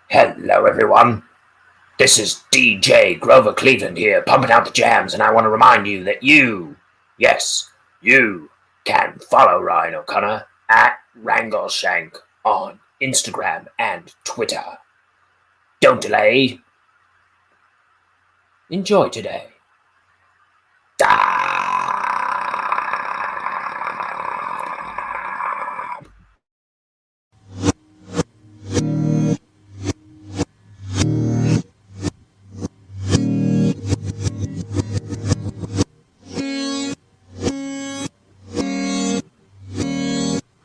Hello, everyone. This is DJ Grover Cleveland here, pumping out the jams, and I want to remind you that yes, you can follow Ryan O'Connor at Wrangleshank on Instagram and Twitter. Don't delay. Enjoy today.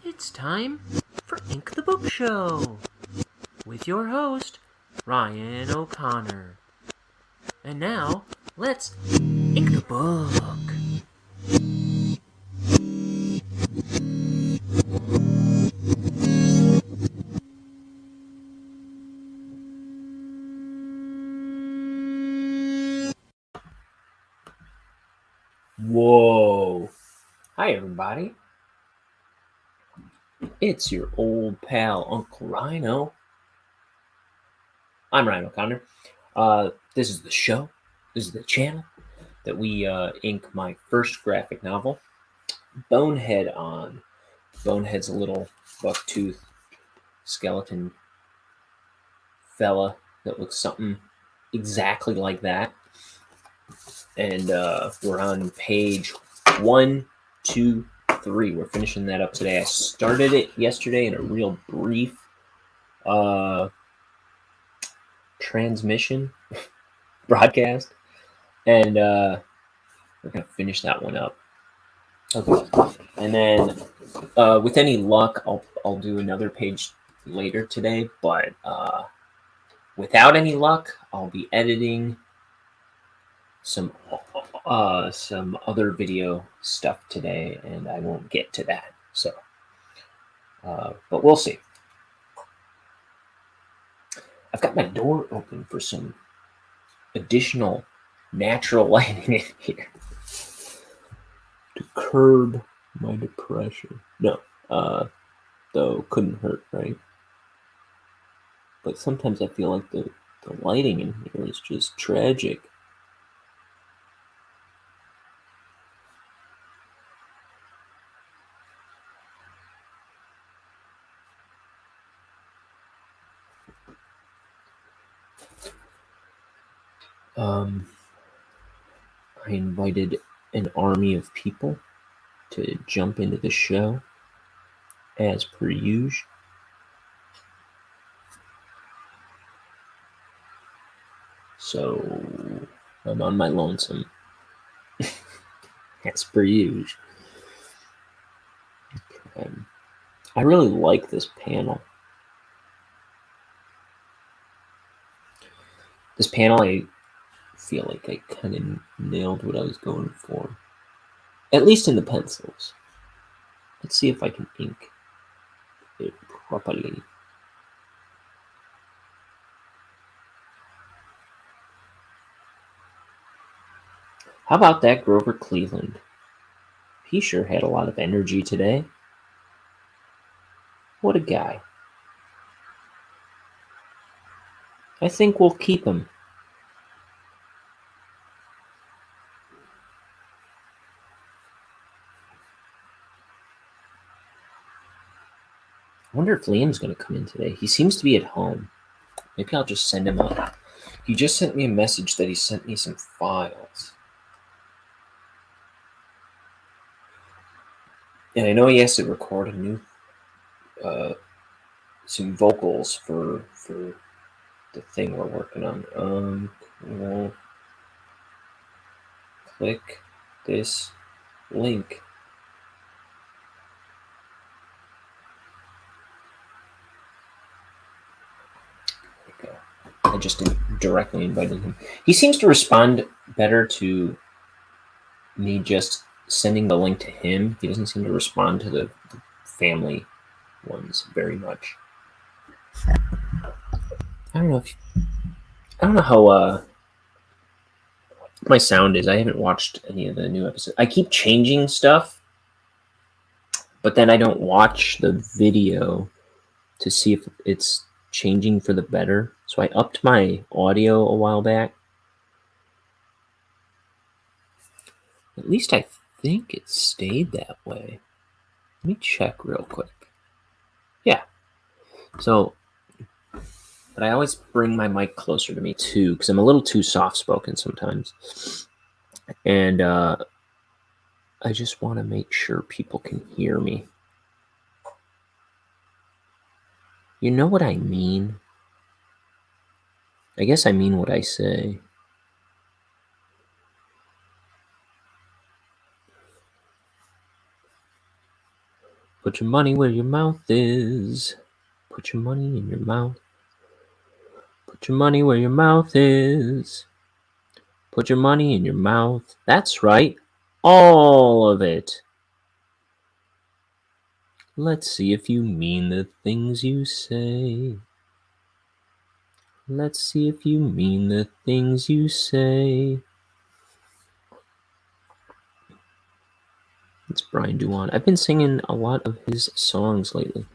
It's time for Ink the Book Show with your host, Ryan O'Connor. And now, let's ink the book. Whoa. Hi, everybody. It's your old pal, Uncle Rhino. I'm Ryan O'Connor. This is the show. This is the channel that we ink my first graphic novel, Bonehead, on. Bonehead's a little bucktooth skeleton fella that looks something exactly like that. And we're on page 1, 2, 3. We're finishing that up today. I started it yesterday in a real brief transmission broadcast, and we're gonna finish that one up. Okay, and then with any luck, I'll do another page later today. But without any luck, I'll be editing some other video stuff today, and I won't get to that. So, but we'll see. I've got my door open for some additional natural lighting in here to curb my depression. No, though couldn't hurt, right? But sometimes I feel like the lighting in here is just tragic. I invited an army of people to jump into the show, as per usual. So I'm on my lonesome, as per usual. Okay. I really like this panel. This panel, I feel like I kind of nailed what I was going for, at least in the pencils. Let's see if I can ink it properly. How about that Grover Cleveland? He sure had a lot of energy today. What a guy. I think we'll keep him. I wonder if Liam's going to come in today. He seems to be at home. Maybe I'll just send him up. He just sent me a message that he sent me some files. And I know he has to record a new, some vocals for the thing we're working on. We'll click this link. I just directly invited him. He seems to respond better to me just sending the link to him. He doesn't seem to respond to the family ones very much. I don't know how my sound is. I haven't watched any of the new episodes. I keep changing stuff, but then I don't watch the video to see if it's changing for the better. So I upped my audio a while back. At least I think it stayed that way. Let me check real quick. Yeah. So, but I always bring my mic closer to me too, because I'm a little too soft-spoken sometimes. And I just want to make sure people can hear me. You know what I mean? I guess I mean what I say. Put your money where your mouth is. Put your money in your mouth. Put your money where your mouth is. Put your money in your mouth. That's right. All of it. Let's see if you mean the things you say. Let's see if you mean the things you say. It's Brian Irwin. I've been singing a lot of his songs lately.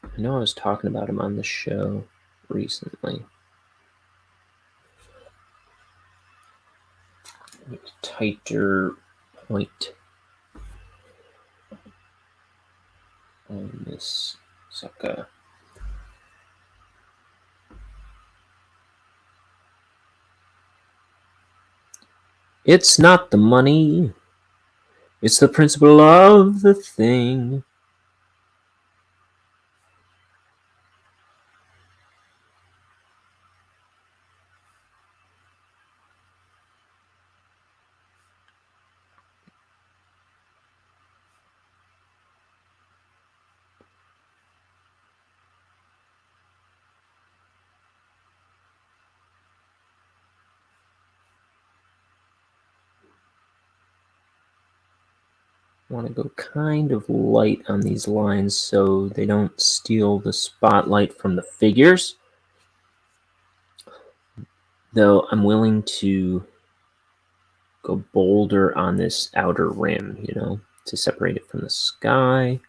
I know I was talking about him on the show recently. Tighter point on this sucker. It's not the money, it's the principle of the thing. Want to go kind of light on these lines so they don't steal the spotlight from the figures. Though I'm willing to go bolder on this outer rim, you know, to separate it from the sky.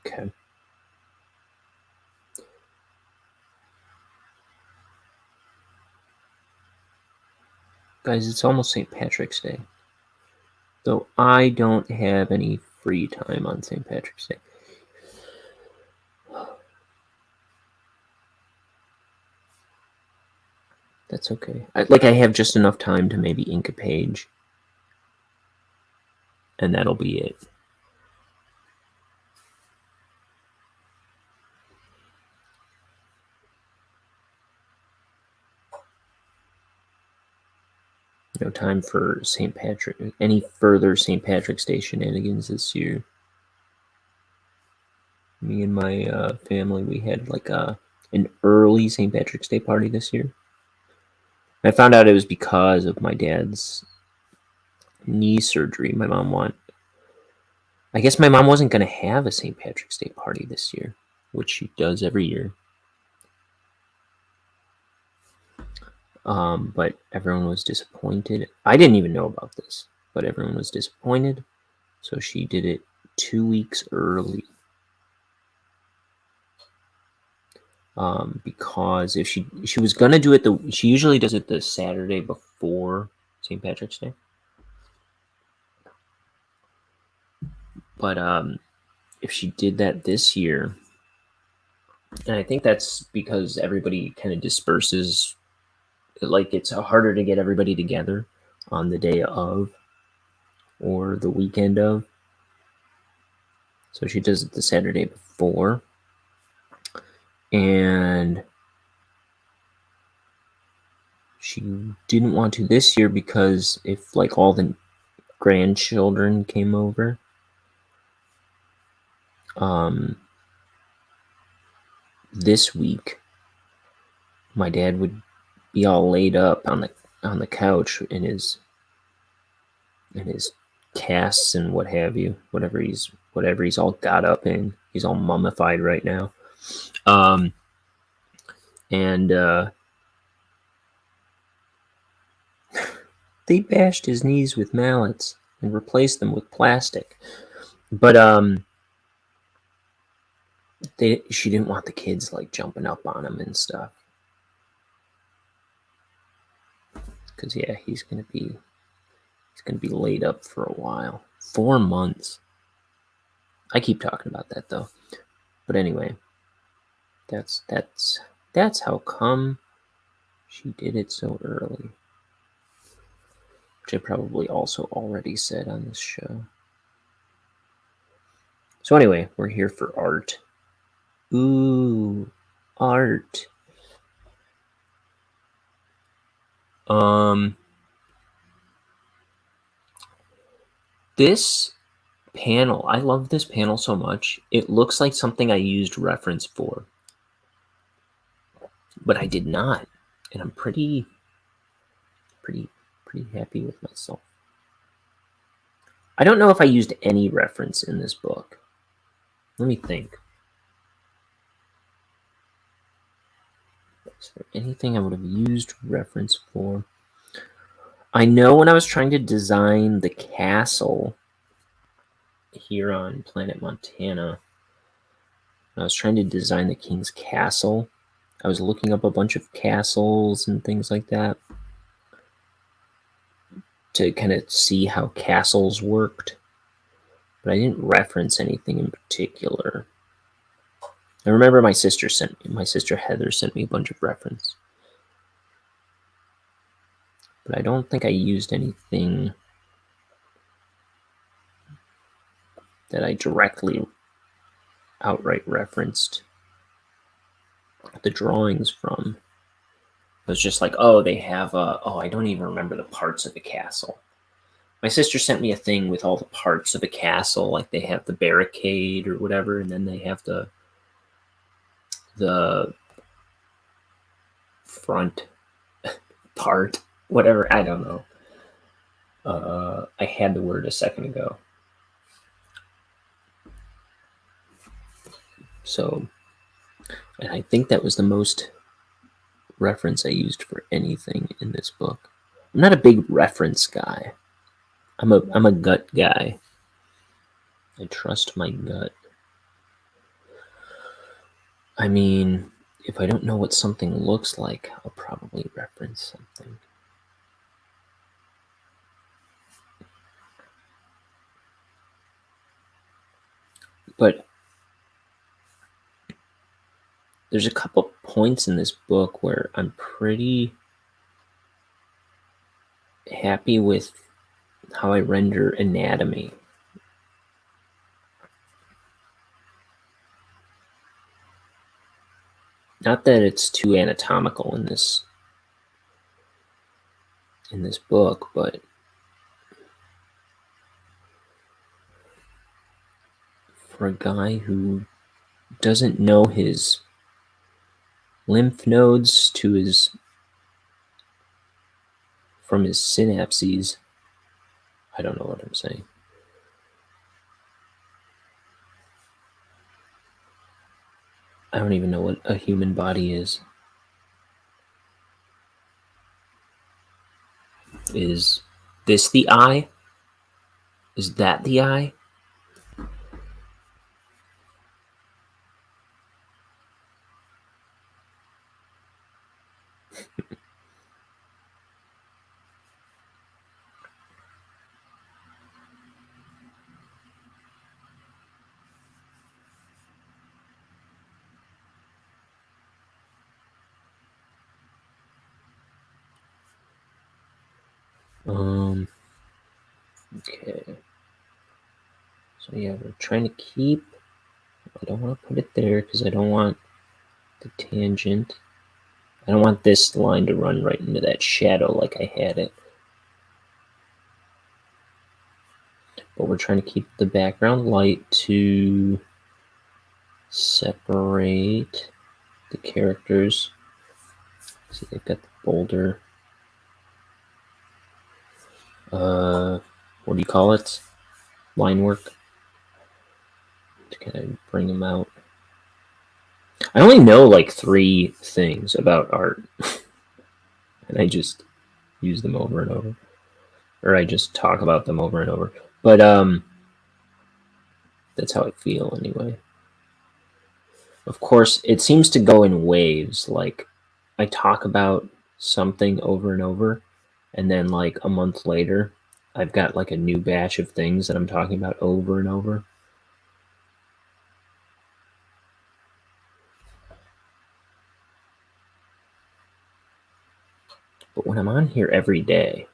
Okay. Guys, it's almost St. Patrick's Day. Though I don't have any free time on St. Patrick's Day. That's okay. I have just enough time to maybe ink a page. And that'll be it. No time for any further St. Patrick's Day shenanigans this year. Me and my family, we had like an early St. Patrick's Day party this year. I found out it was because of my dad's knee surgery. I guess my mom wasn't going to have a St. Patrick's Day party this year, which she does every year. But everyone was disappointed. I didn't even know about this, but everyone was disappointed. So she did it 2 weeks early. Because if she was gonna do it she usually does it the Saturday before St. Patrick's Day. But if she did that this year, and I think that's because everybody kind of disperses. Like, it's harder to get everybody together on the day of or the weekend of. So she does it the Saturday before. And she didn't want to this year because if like all the grandchildren came over, this week my dad would be all laid up on the couch in his casts and what have you. Whatever he's all got up in. He's all mummified right now. And they bashed his knees with mallets and replaced them with plastic. But she didn't want the kids like jumping up on him and stuff. Because yeah, he's gonna be laid up for a while. 4 months. I keep talking about that though. But anyway, that's how come she did it so early. Which I probably also already said on this show. So anyway, we're here for art. Ooh, art. This panel, I love this panel so much. It looks like something I used reference for, but I did not, and I'm pretty happy with myself. I don't know if I used any reference in this book. Let me think. Is there anything I would have used reference for? I know when I was trying to design the castle here on Planet Montana, I was trying to design the king's castle. I was looking up a bunch of castles and things like that to kind of see how castles worked, but I didn't reference anything in particular. I remember my sister Heather sent me a bunch of reference, but I don't think I used anything that I directly outright referenced the drawings from. It was just like, oh, they have I don't even remember the parts of the castle. My sister sent me a thing with all the parts of the castle, like they have the barricade or whatever, and then they have the front part, whatever, I don't know. I had the word a second ago. So, and I think that was the most reference I used for anything in this book. I'm not a big reference guy. I'm a gut guy. I trust my gut. I mean, if I don't know what something looks like, I'll probably reference something. But there's a couple points in this book where I'm pretty happy with how I render anatomy. Not that it's too anatomical in this book, but for a guy who doesn't know his lymph nodes from his synapses, I don't know what I'm saying. I don't even know what a human body is. Is this the eye? Is that the eye? Okay. So yeah, we're trying to keep, I don't want to put it there because I don't want the tangent. I don't want this line to run right into that shadow like I had it. But we're trying to keep the background light to separate the characters. See, they've got the boulder. What what do you call it? Line work. To kind of bring them out. I only know like 3 things about art. And I just use them over and over. Or I just talk about them over and over. But that's how I feel anyway. Of course, it seems to go in waves. Like, I talk about something over and over, and then like a month later, I've got like a new batch of things that I'm talking about over and over. But when I'm on here every day,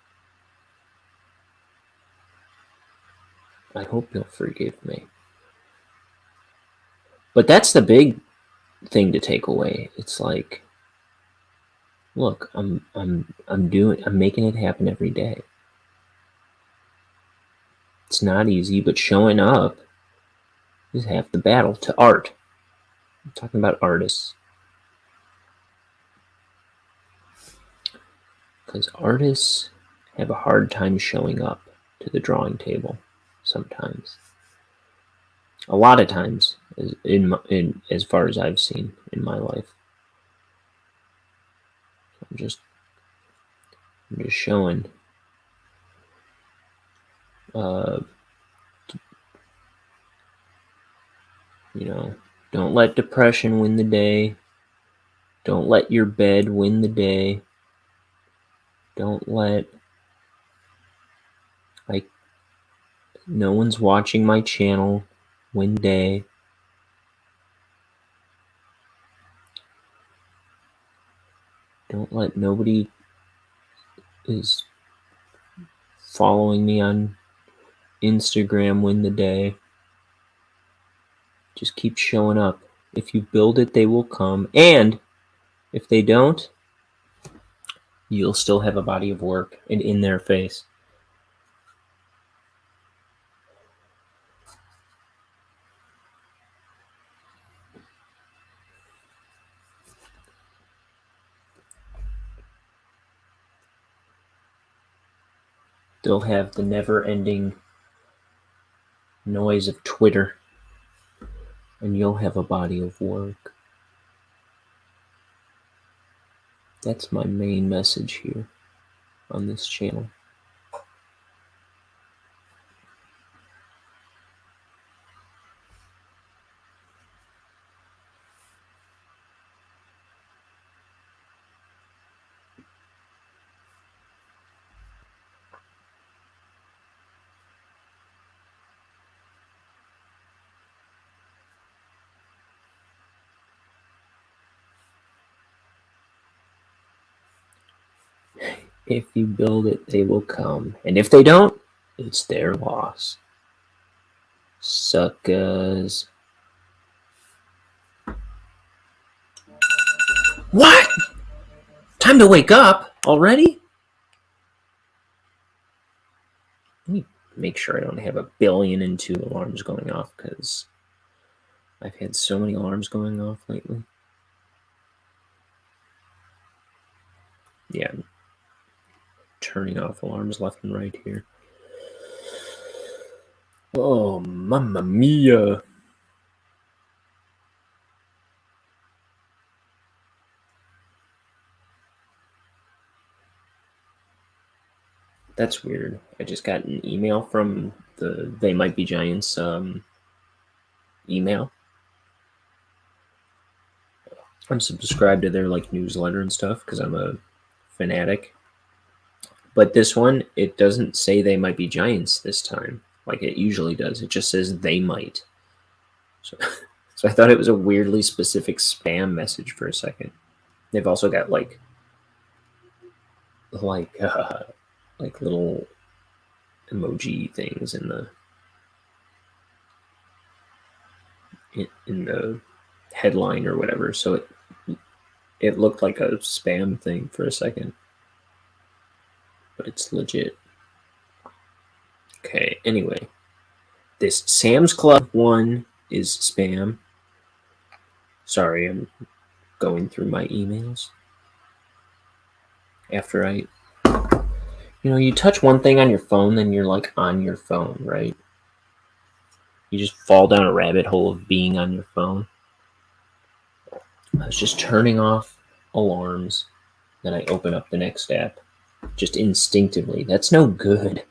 I hope you'll forgive me. But that's the big thing to take away. It's like, look, I'm making it happen every day. It's not easy, but showing up is half the battle to art. I'm talking about artists. Because artists have a hard time showing up to the drawing table sometimes. A lot of times, as far as I've seen in my life. I'm just showing. Don't let depression win the day. Don't let your bed win the day. Don't let, like, no one's watching my channel win day. Don't let nobody is following me on Instagram win the day. Just keep showing up. If you build it, they will come. And if they don't, you'll still have a body of work and in their face. They'll have the never-ending noise of Twitter, and you'll have a body of work. That's my main message here on this channel. If you build it, they will come. And if they don't, it's their loss. Suckers. What? Time to wake up already? Let me make sure I don't have 1,000,000,002 alarms going off, because I've had so many alarms going off lately. Yeah, I'm turning off alarms left and right here. Oh, mamma mia. That's weird. I just got an email from the They Might Be Giants email. I'm subscribed to their like newsletter and stuff because I'm a fanatic. But this one, it doesn't say They Might Be Giants this time, like it usually does. It just says they might. So I thought it was a weirdly specific spam message for a second. They've also got like little emoji things in the headline or whatever. So it looked like a spam thing for a second, but it's legit. Okay, anyway, this Sam's Club one is spam. Sorry, I'm going through my emails after I You touch one thing on your phone, then you're like on your phone, right? You just fall down a rabbit hole of being on your phone. I was just turning off alarms, then I open up the next app, just instinctively. That's no good.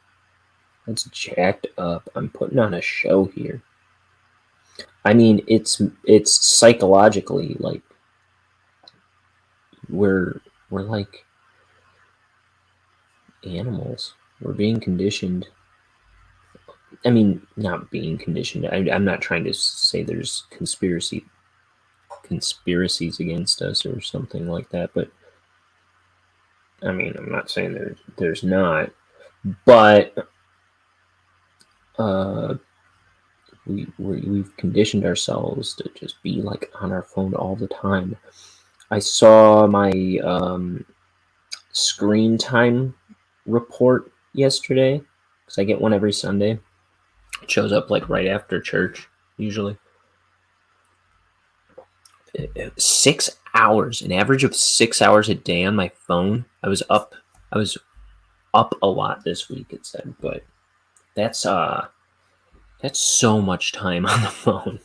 That's jacked up. I'm putting on a show here. I mean, it's psychologically like we're like animals. We're being conditioned. I mean, not being conditioned. I'm not trying to say there's conspiracies against us or something like that, but I mean, I'm not saying there's not, but we've conditioned ourselves to just be like on our phone all the time. I saw my screen time report yesterday because I get one every Sunday. It shows up like right after church usually. 6 hours, an average of 6 hours a day on my phone. I was up a lot this week, it said, but that's so much time on the phone,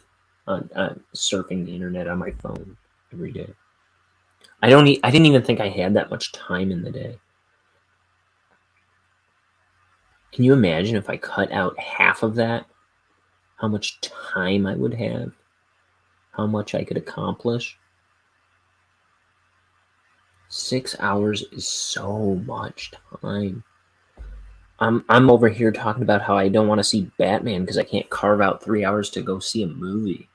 on surfing the internet on my phone every day. I didn't even think I had that much time in the day. Can you imagine if I cut out half of that? How much time I would have? How much I could accomplish? 6 hours is so much time. I'm over here talking about how I don't want to see Batman because I can't carve out 3 hours to go see a movie.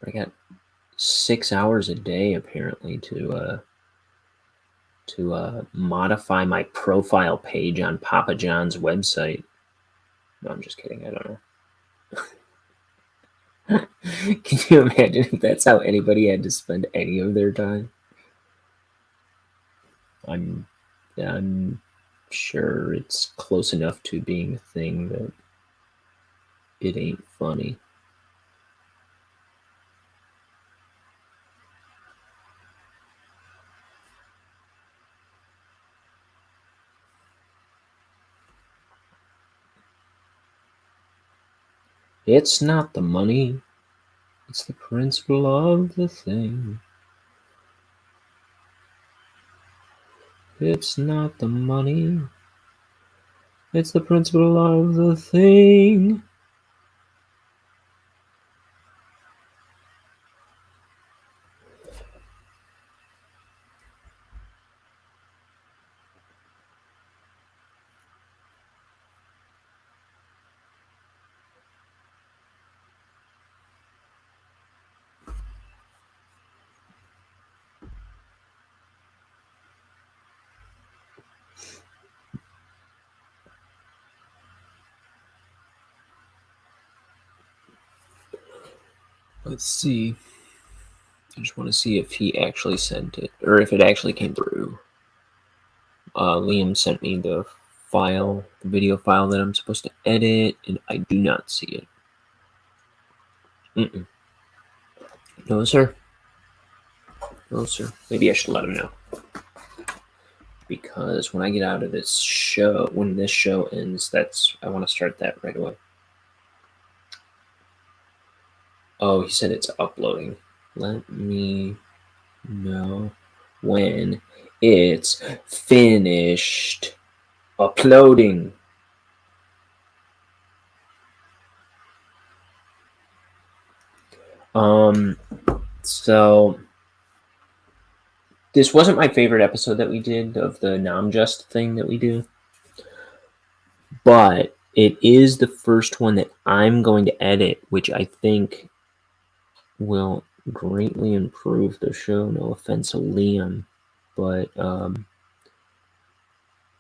I got 6 hours a day apparently to modify my profile page on Papa John's website. No, I'm just kidding. I don't know. Can you imagine if that's how anybody had to spend any of their time? I'm sure it's close enough to being a thing that it ain't funny. It's not the money, it's the principle of the thing. It's not the money, it's the principle of the thing. Let's see. I just want to see if he actually sent it, or if it actually came through. Liam sent me the file, the video file that I'm supposed to edit, and I do not see it. No, sir. No, sir. Maybe I should let him know. Because when I get out of this show, when this show ends, I want to start that right away. Oh, he said it's uploading. Let me know when it's finished uploading. So this wasn't my favorite episode that we did of the Namjust thing that we do, but it is the first one that I'm going to edit, which I think will greatly improve the show. No offense to Liam, but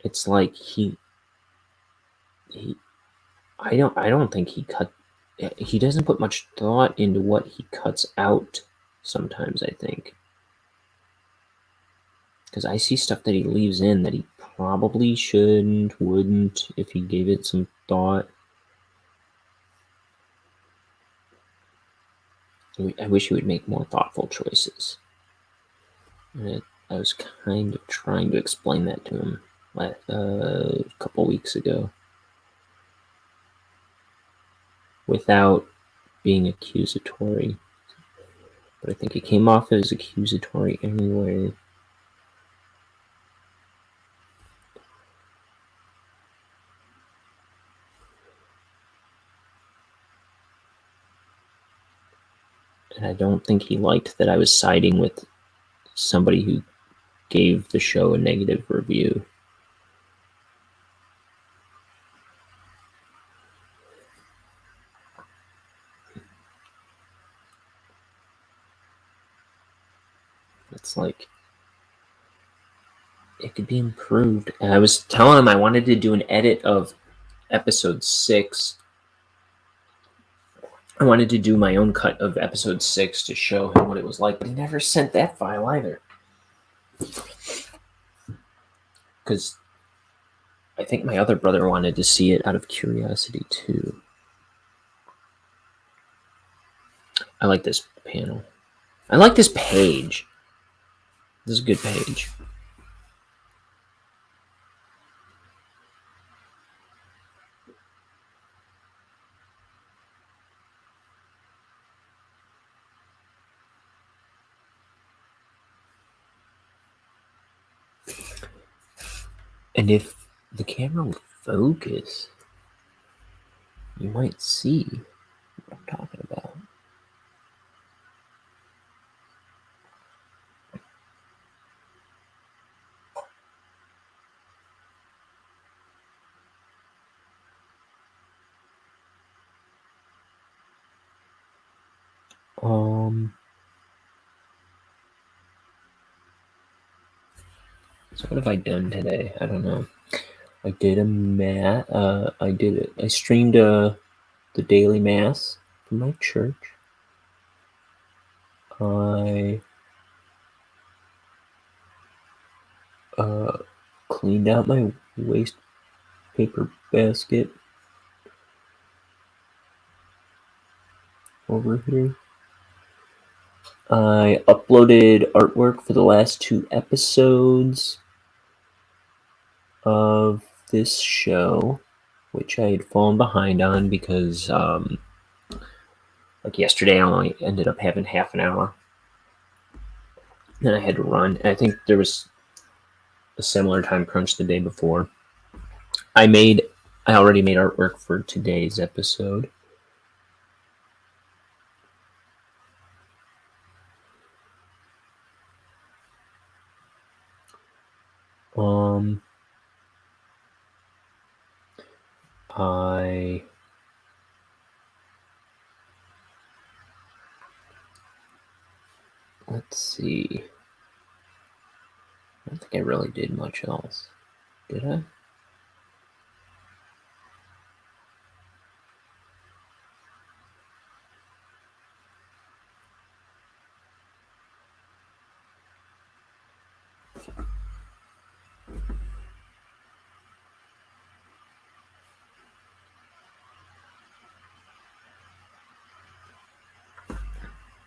it's like I don't think he doesn't put much thought into what he cuts out sometimes, I think. Because I see stuff that he leaves in that he probably shouldn't, wouldn't, if he gave it some thought. I wish he would make more thoughtful choices. And I was kind of trying to explain that to him a couple weeks ago, without being accusatory. But I think it came off as accusatory anyway. And I don't think he liked that I was siding with somebody who gave the show a negative review. It's like, it could be improved. And I was telling him I wanted to do an edit of episode 6. I wanted to do my own cut of episode 6 to show him what it was like, but he never sent that file either. Because I think my other brother wanted to see it out of curiosity too. I like this panel. I like this page. This is a good page. And if the camera would focus, you might see what I'm talking about. So what have I done today? I don't know. I did I streamed the daily mass from my church. I cleaned out my waste paper basket over here. I uploaded artwork for the last 2 episodes of this show, which I had fallen behind on because like yesterday I only ended up having half an hour. Then I had to run. And I think there was a similar time crunch the day before. I already made artwork for today's episode. Let's see. I don't think I really did much else. Did I?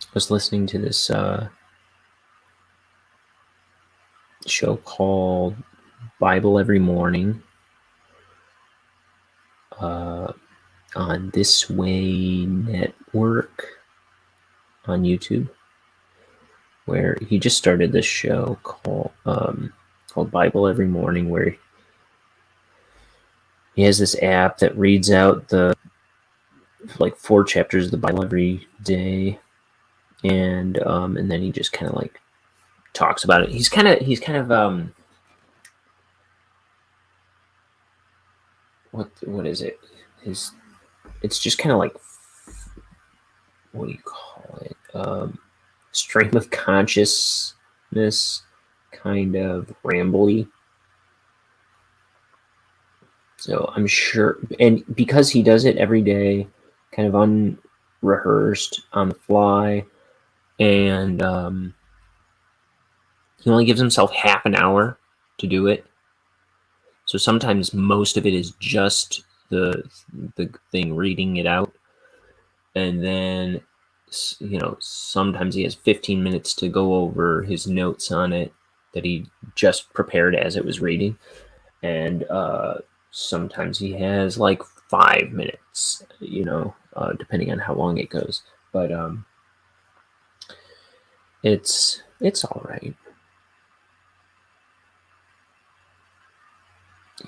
I was listening to this show called Bible Every Morning on This Way Network on YouTube, where he just started this show called Bible Every Morning, where he has this app that reads out the 4 chapters of the Bible every day, and then he just kind of like talks about it. He's kind of what is it? It's just kind of like, what do you call it? Stream of consciousness, kind of rambly. So I'm sure, and because he does it every day, kind of unrehearsed, on the fly, and he only gives himself half an hour to do it. So sometimes most of it is just the thing reading it out, and then sometimes he has 15 minutes to go over his notes on it that he just prepared as it was reading, and sometimes he has like 5 minutes, depending on how long it goes. But it's all right.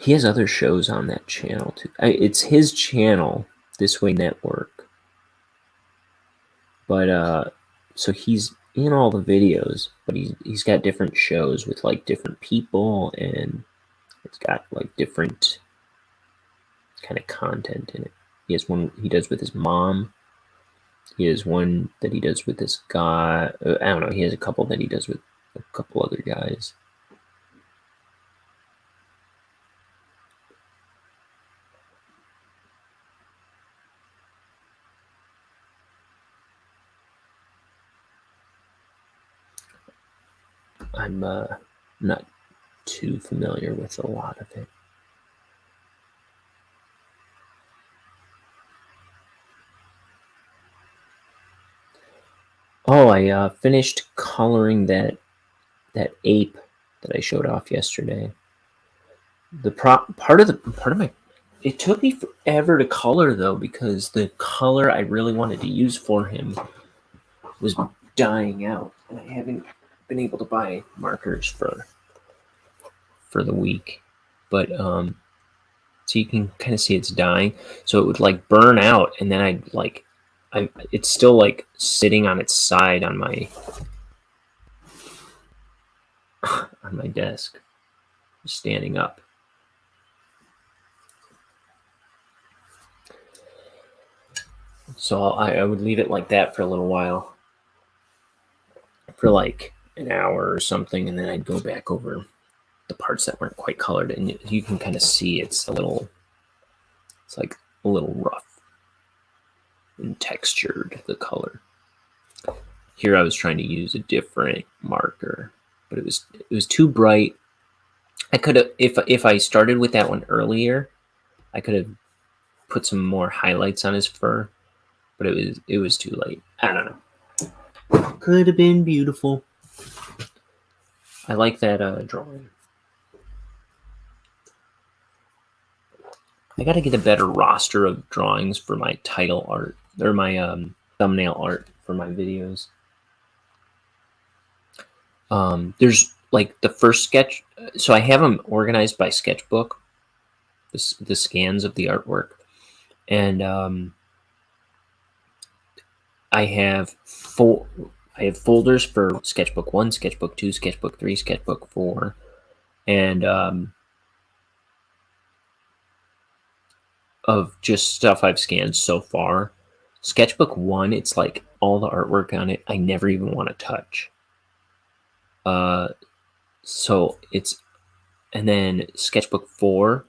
He has other shows on that channel too. It's his channel, This Way Network. But so he's in all the videos, but he's got different shows with like different people, and it's got like different kind of content in it. He has one he does with his mom. He has one that he does with this guy. I don't know. He has a couple that he does with a couple other guys. I'm not too familiar with a lot of it. Oh, I finished coloring that ape that I showed off yesterday. The part of my it took me forever to color though, because the color I really wanted to use for him was dying out, and I haven't been able to buy markers for the week. But so you can kind of see it's dying, so it would like burn out, and then it's still like sitting on its side on my desk, standing up. So I would leave it like that for a little while, for like an hour or something, and then I'd go back over the parts that weren't quite colored, and you can kind of see it's like a little rough and textured, the color. Here I was trying to use a different marker, but it was too bright. I could have, if I started with that one earlier, I could have put some more highlights on his fur, but it was too late. I don't know. Could have been beautiful. I like that drawing. I got to get a better roster of drawings for my title art, or my thumbnail art for my videos. There's like the first sketch, so I have them organized by sketchbook, the scans of the artwork, and I have folders for sketchbook 1, sketchbook 2, sketchbook 3, sketchbook 4, and of just stuff I've scanned so far. Sketchbook 1, it's like all the artwork on it I never even want to touch. So it's, and then sketchbook 4,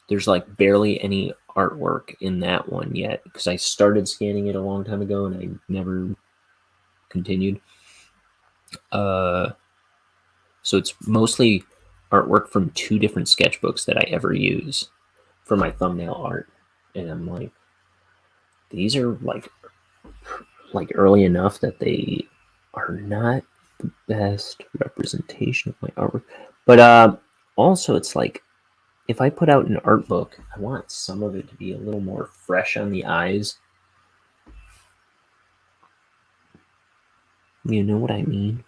there's like barely any artwork in that one yet, because I started scanning it a long time ago and I never continued. So it's mostly artwork from 2 different sketchbooks that I ever use for my thumbnail art, and I'm like, these are like early enough that they are not the best representation of my artwork. But also, it's like, if I put out an art book, I want some of it to be a little more fresh on the eyes. You know what I mean?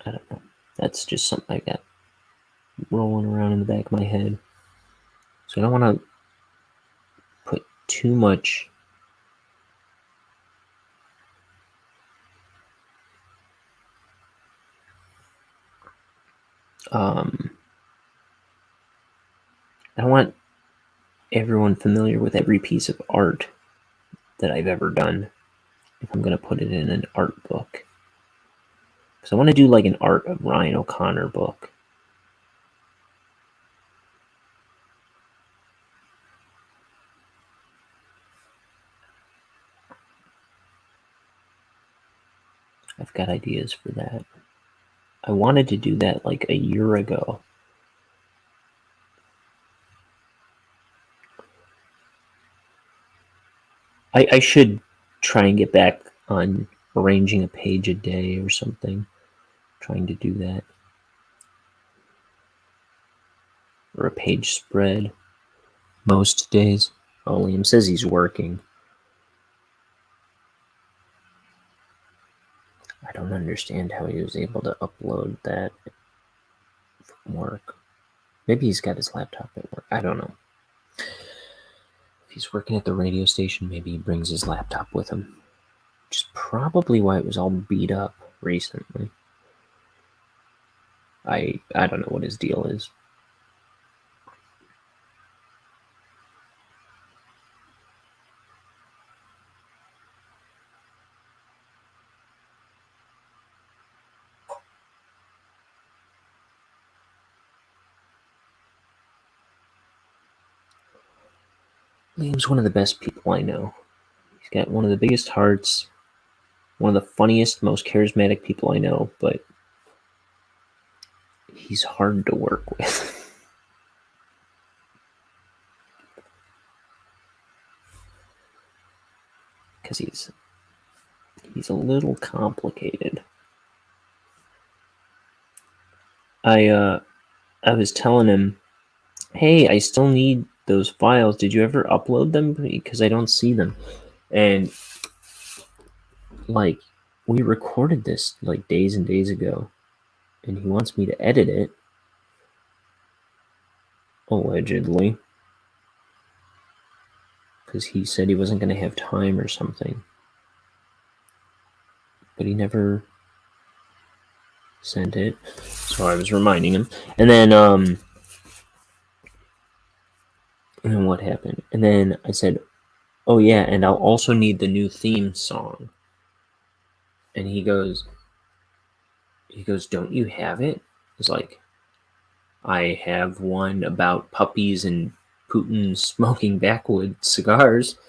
I don't know. That's just something I got rolling around in the back of my head. So I don't want to put too much I don't want everyone familiar with every piece of art that I've ever done if I'm going to put it in an art book. Because I want to do like an Art of Ryan O'Connor book. I've got ideas for that. I wanted to do that like a year ago. I should try and get back on arranging a page a day or something. Trying to do that. Or a page spread. Most days. Oh, Liam says he's working. I don't understand how he was able to upload that from work. Maybe he's got his laptop at work. I don't know. If he's working at the radio station, maybe he brings his laptop with him. Which is probably why it was all beat up recently. I don't know what his deal is. Liam's one of the best people I know. He's got one of the biggest hearts, one of the funniest, most charismatic people I know, but he's hard to work with. Because he's a little complicated. I was telling him, hey, I still need those files. Did you ever upload them? Because I don't see them. And like, we recorded this like days and days ago, and he wants me to edit it, allegedly, because he said he wasn't going to have time or something. But he never sent it, so I was reminding him. And then what happened? And then I said, oh yeah, and I'll also need the new theme song. And he goes, don't you have it? It's like, I have one about puppies and Putin smoking backwood cigars.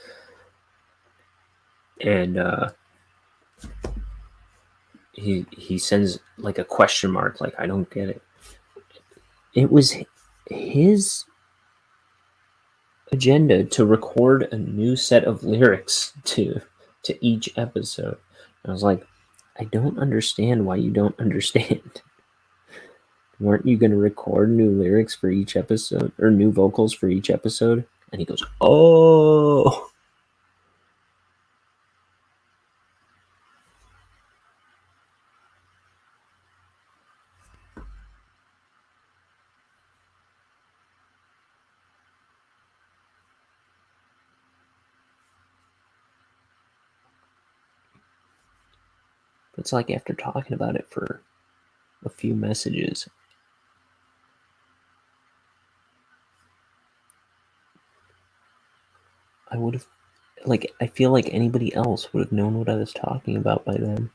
And he sends like a question mark, like, I don't get it. It was his agenda to record a new set of lyrics to each episode. And I was like, I don't understand why you don't understand. Weren't you going to record new lyrics for each episode, or new vocals for each episode? And he goes, oh. It's like after talking about it for a few messages, I would have, like, I feel like anybody else would have known what I was talking about by then.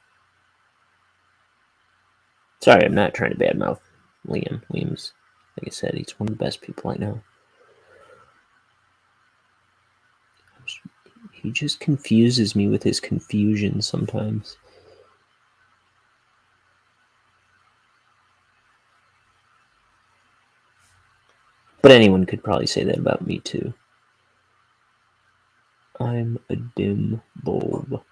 Sorry, I'm not trying to badmouth Liam. Liam's, like I said, he's one of the best people I know. He just confuses me with his confusion sometimes. But anyone could probably say that about me too. I'm a dim bulb.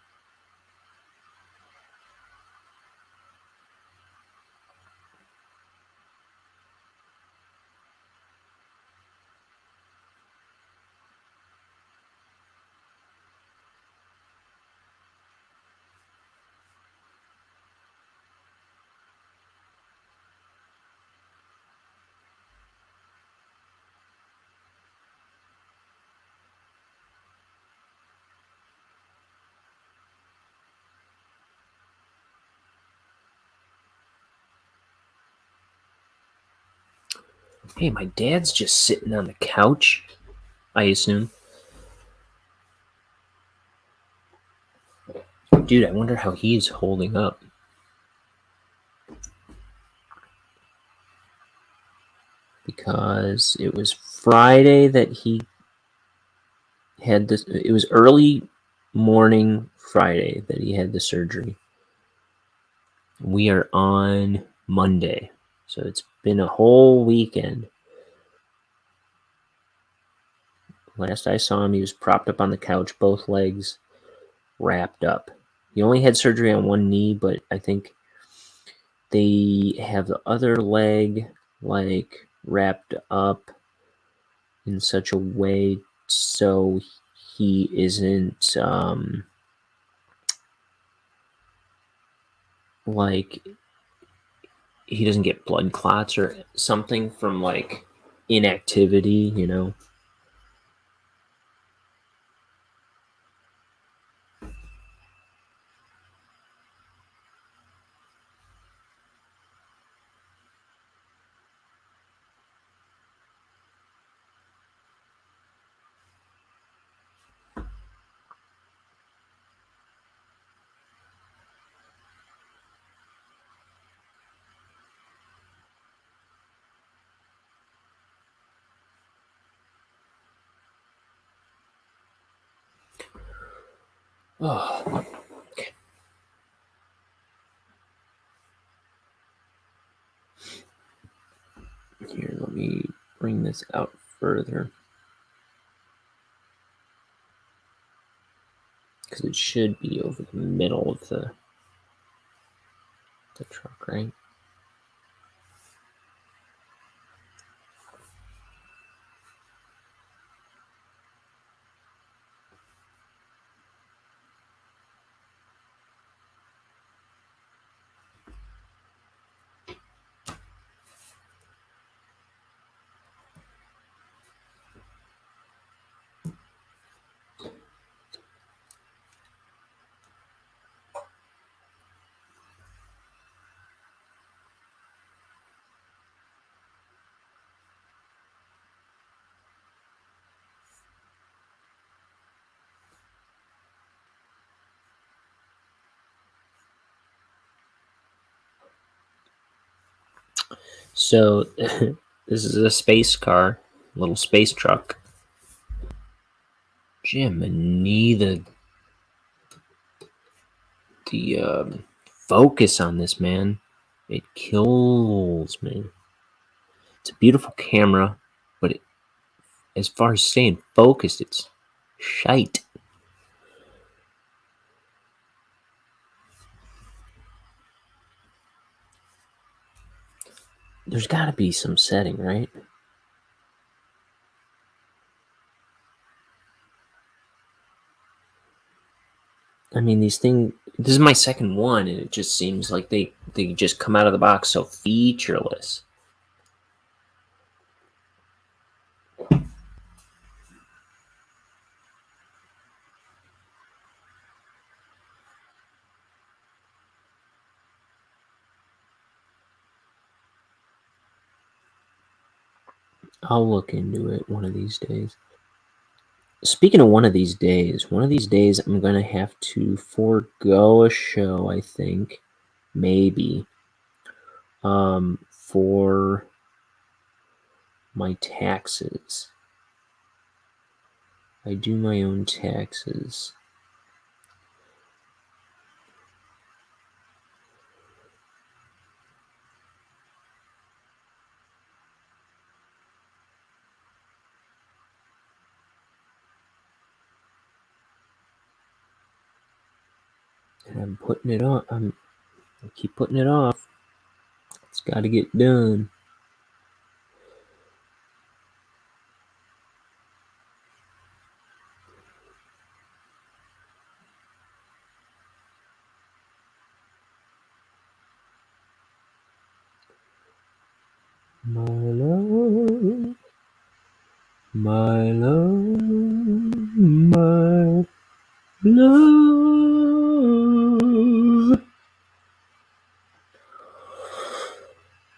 Hey, my dad's just sitting on the couch, I assume. Dude, I wonder how he's holding up. Because it was Friday that he had this. It was early morning Friday that he had the surgery. We are on Monday, so it's been a whole weekend. Last I saw him, he was propped up on the couch, both legs wrapped up. He only had surgery on one knee, but I think they have the other leg like wrapped up in such a way so he isn't like he doesn't get blood clots or something from like inactivity, you know. Oh. Okay. Here, let me bring this out further. Because it should be over the middle of the truck, right? So this is a space car, little space truck. Jiminy, the focus on this, man, it kills me. It's a beautiful camera, but as far as staying focused, it's shite. There's got to be some setting, right? I mean, this is my second one, and it just seems like they just come out of the box so featureless. I'll look into it one of these days. Speaking of one of these days, I'm going to have to forego a show, I think, maybe, for my taxes. I do my own taxes. And I'm putting it on. I keep putting it off. It's got to get done. My love, my love, my love.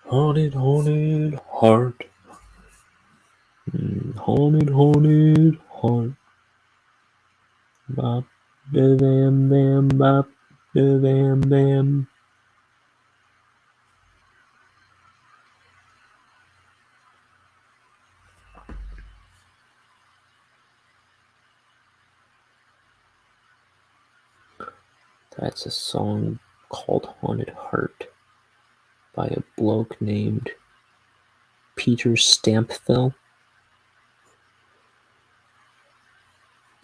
Haunted, haunted heart. Haunted, haunted heart. Bop, da bam, bam, bop, da bam, bam. That's a song called Haunted Heart by a bloke named Peter Stampfel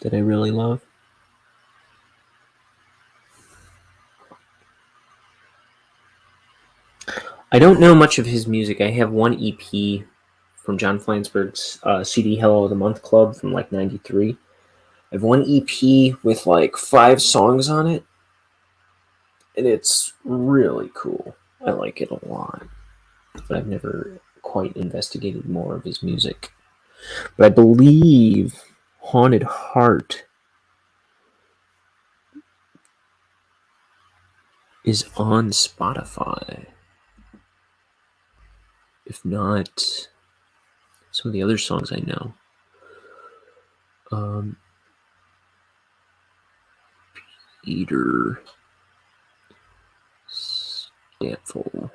that I really love. I don't know much of his music. I have one EP from John Flansburgh's CD Hello of the Month Club from like 93. I have one EP with like 5 songs on it, and it's really cool. I like it a lot, but I've never quite investigated more of his music. But I believe Haunted Heart is on Spotify. If not, some of the other songs I know. Peter Stampfel.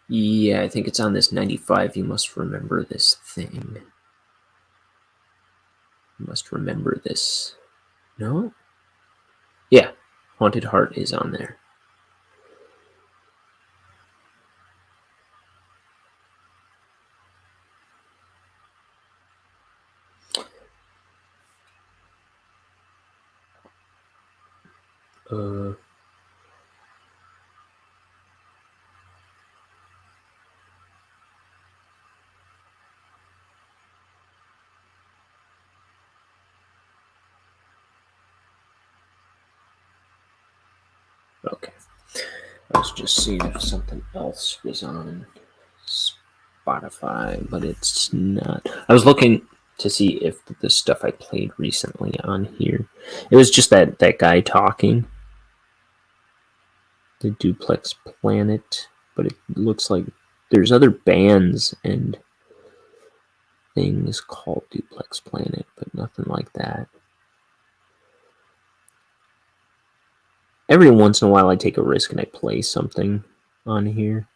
Yeah, I think it's on this 95. You must remember this thing. You must remember this. No? Yeah, Haunted Heart is on there. Okay. I was just seeing if something else was on Spotify, but it's not. I was looking to see if the stuff I played recently on here. It was just that guy talking. The Duplex Planet, but it looks like there's other bands and things called Duplex Planet, but nothing like that. Every once in a while I take a risk and I play something on here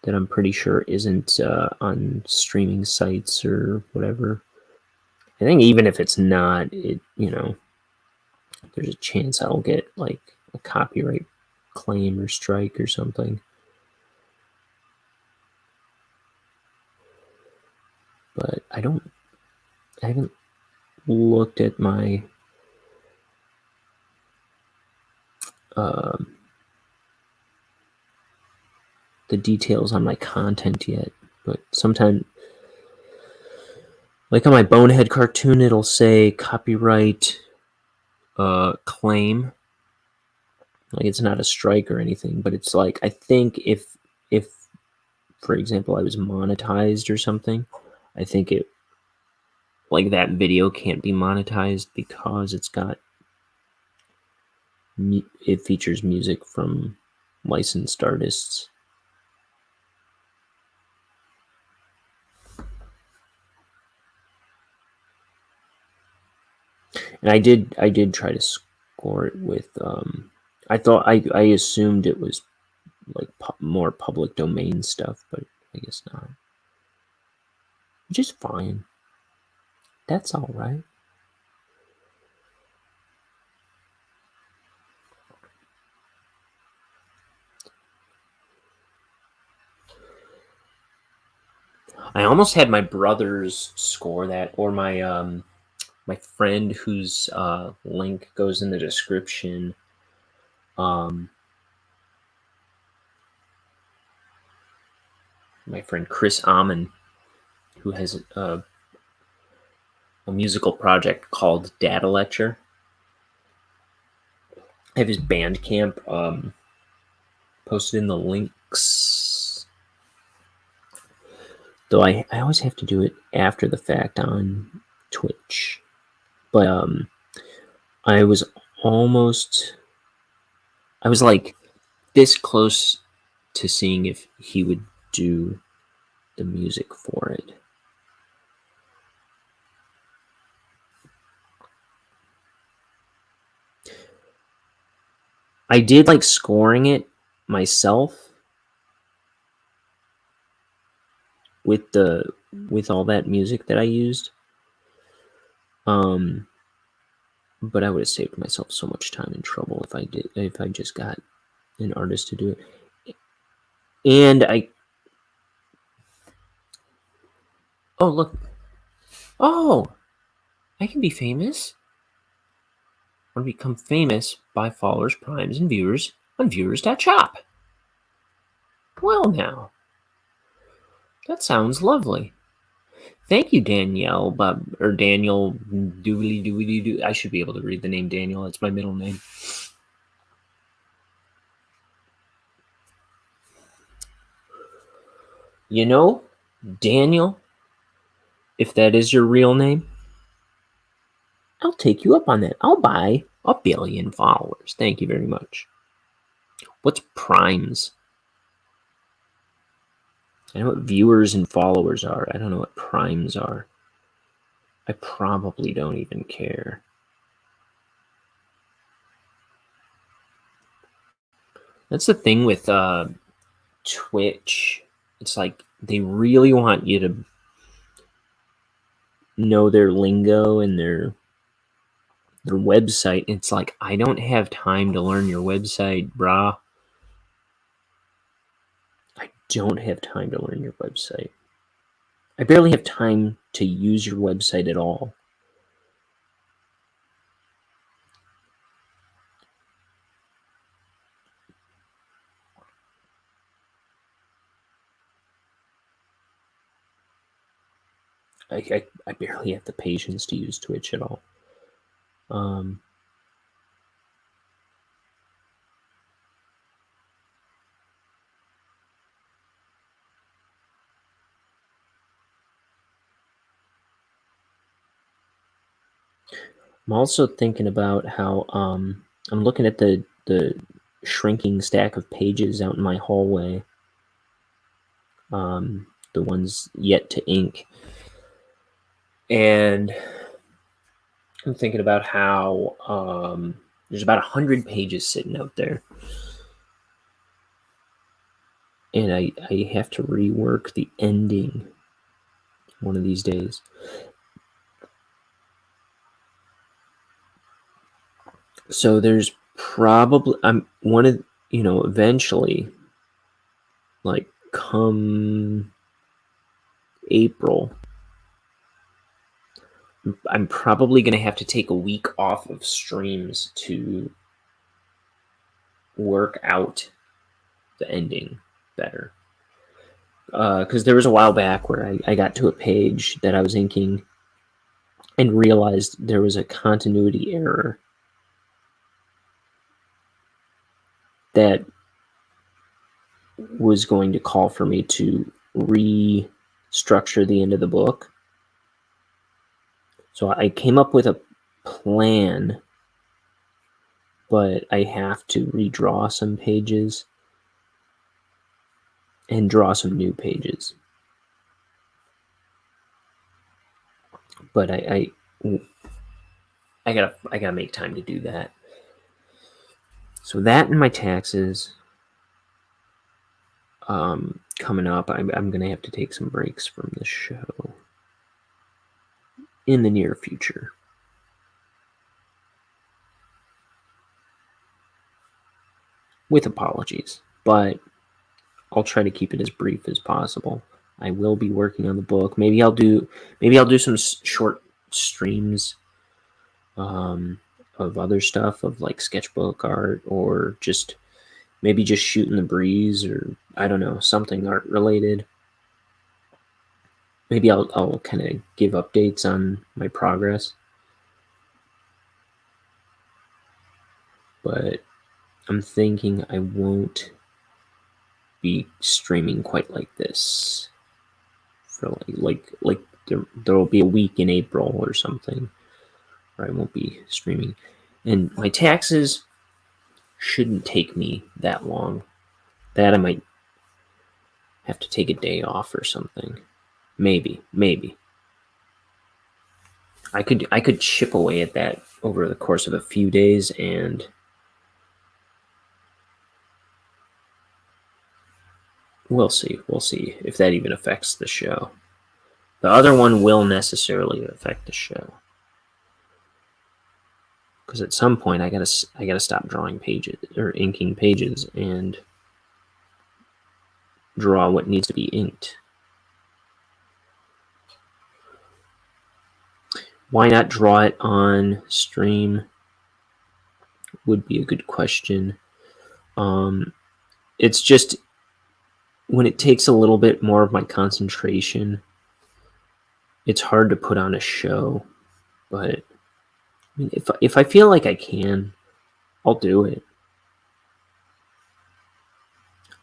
that I'm pretty sure isn't on streaming sites or whatever. I think even if it's not, there's a chance I'll get like a copyright claim or strike or something. But I haven't looked at my the details on my content yet, but sometime, like on my Bonehead cartoon, it'll say copyright claim. Like it's not a strike or anything, but it's like, I think if for example I was monetized or something, I think it, like that video can't be monetized because it features music from licensed artists. And I did try to score it with I assumed it was like more public domain stuff, but I guess not. Which is fine. That's all right. I almost had my brothers score that, or my my friend whose link goes in the description. My friend Chris Amon, who has a musical project called Data Lecher. I have his Bandcamp posted in the links. Though I always have to do it after the fact on Twitch. But I was like this close to seeing if he would do the music for it. I did like scoring it myself with the with all that music that I used. But I would have saved myself so much time and trouble if I just got an artist to do it. And oh look, oh, I can be famous. I want to become famous by followers, primes, and viewers on viewers.shop. Well now, that sounds lovely. Thank you, Danielle, or Daniel Doobly Doobly Doo. I should be able to read the name Daniel. It's my middle name. You know, Daniel, if that is your real name, I'll take you up on that. I'll buy 1 billion followers. Thank you very much. What's primes? I know what viewers and followers are. I don't know what primes are. I probably don't even care. That's the thing with Twitch. It's like they really want you to know their lingo and their website. It's like, I don't have time to learn your website, brah. I don't have time to learn your website. I barely have time to use your website at all. I barely have the patience to use Twitch at all. I'm also thinking about how I'm looking at the shrinking stack of pages out in my hallway. The ones yet to ink. And I'm thinking about how there's about 100 pages sitting out there. And I have to rework the ending one of these days. So there's probably eventually, like come April, I'm probably going to have to take a week off of streams to work out the ending better. Because there was a while back where I got to a page that I was inking and realized there was a continuity error that was going to call for me to restructure the end of the book. So I came up with a plan, but I have to redraw some pages and draw some new pages. But I gotta make time to do that. So that and my taxes coming up. I'm gonna have to take some breaks from the show in the near future. With apologies, but I'll try to keep it as brief as possible. I will be working on the book. Maybe I'll do some short streams of other stuff, of like sketchbook art, or just shooting the breeze, or I don't know, something art related. Maybe I'll kind of give updates on my progress. But I'm thinking I won't be streaming quite like this for like there will be a week in April or something where I won't be streaming. And my taxes shouldn't take me that long. That I might have to take a day off or something. Maybe. I could chip away at that over the course of a few days, and we'll see if that even affects the show. The other one will necessarily affect the show. Because at some point I gotta stop drawing pages or inking pages and draw what needs to be inked. Why not draw it on stream? Would be a good question. It's just when it takes a little bit more of my concentration, it's hard to put on a show. But I mean, if I feel like I can, I'll do it.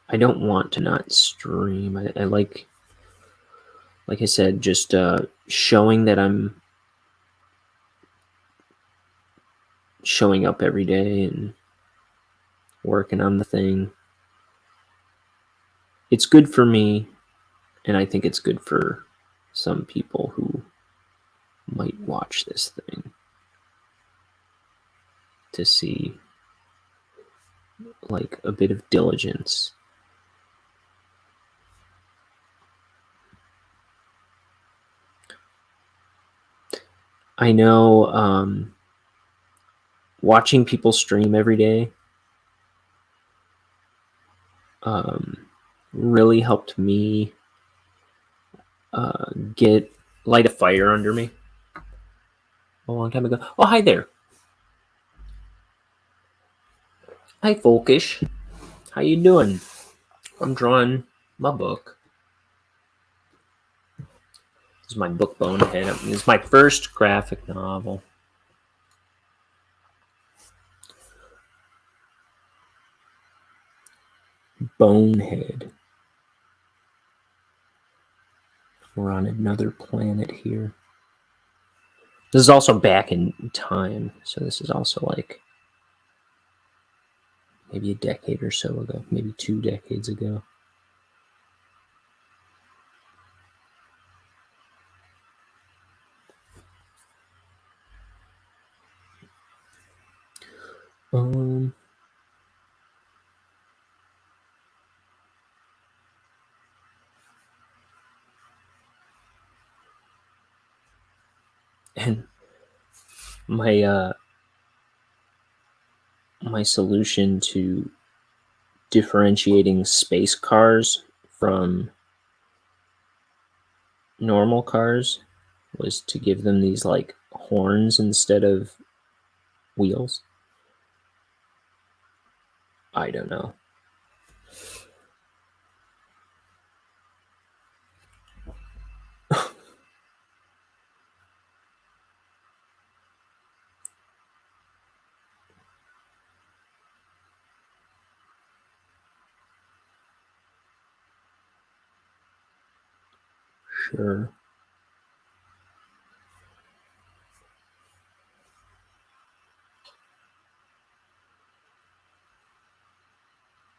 I don't want to not stream. I like I said, just showing that I'm showing up every day and working on the thing. It's good for me, and I think it's good for some people who might watch this thing to see like a bit of diligence. I know watching people stream every day really helped me light a fire under me a long time ago. Oh, hi there. Hi, folkish. How you doing? I'm drawing my book. This is my book, Bonehead. This is my first graphic novel. Bonehead. We're on another planet here. This is also back in time, so this is also like maybe a decade or so ago, maybe 2 decades ago. And my solution to differentiating space cars from normal cars was to give them these like horns instead of wheels. I don't know. Sure.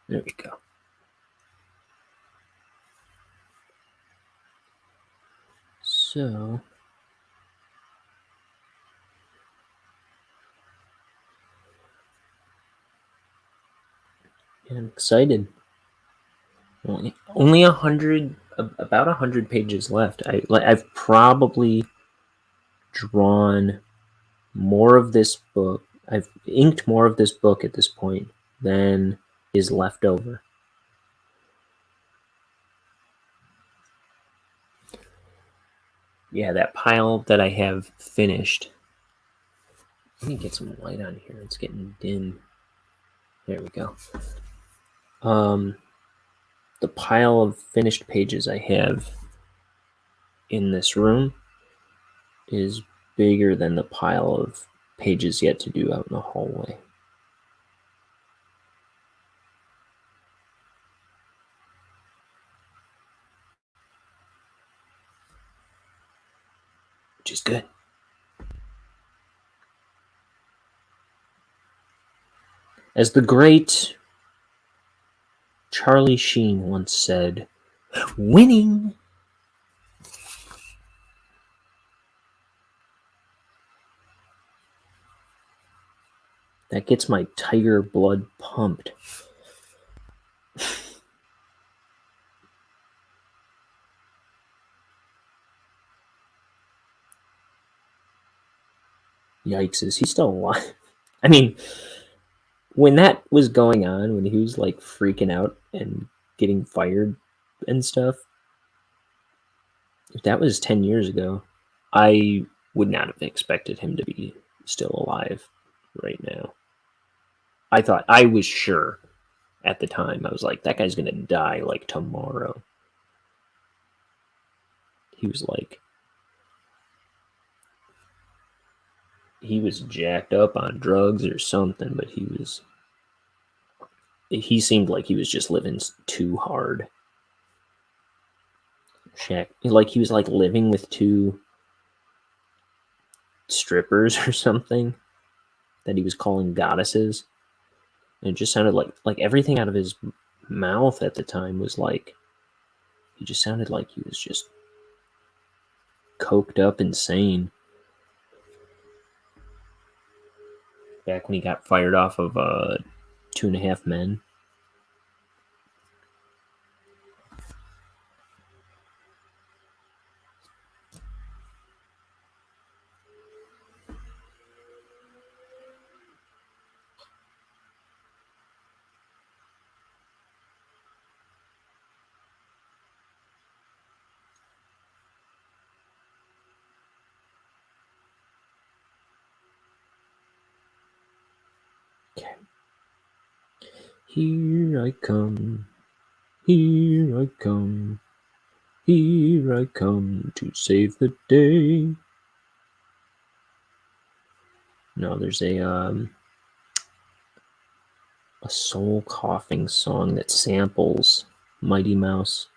There we go. So yeah, I'm excited. Only about 100 pages left. I've probably drawn more of this book. I've inked more of this book at this point than is left over. Yeah, that pile that I have finished. Let me get some light on here. It's getting dim. There we go. The pile of finished pages I have in this room is bigger than the pile of pages yet to do out in the hallway. Which is good. As the great Charlie Sheen once said, winning. That gets my tiger blood pumped. Yikes, is he still alive? I mean, when that was going on, when he was like freaking out and getting fired and stuff, if that was 10 years ago, I would not have expected him to be still alive right now. I was sure at the time. I was like, that guy's going to die like tomorrow. He was jacked up on drugs or something, but he seemed like he was just living too hard. Like he was like living with two strippers or something that he was calling goddesses. And it just sounded like everything out of his mouth at the time was like, he just sounded like he was just coked up insane. Back when he got fired off of 2.5 Men. Okay. Here I come, here I come, here I come to save the day. No, there's a soul coughing song that samples Mighty Mouse.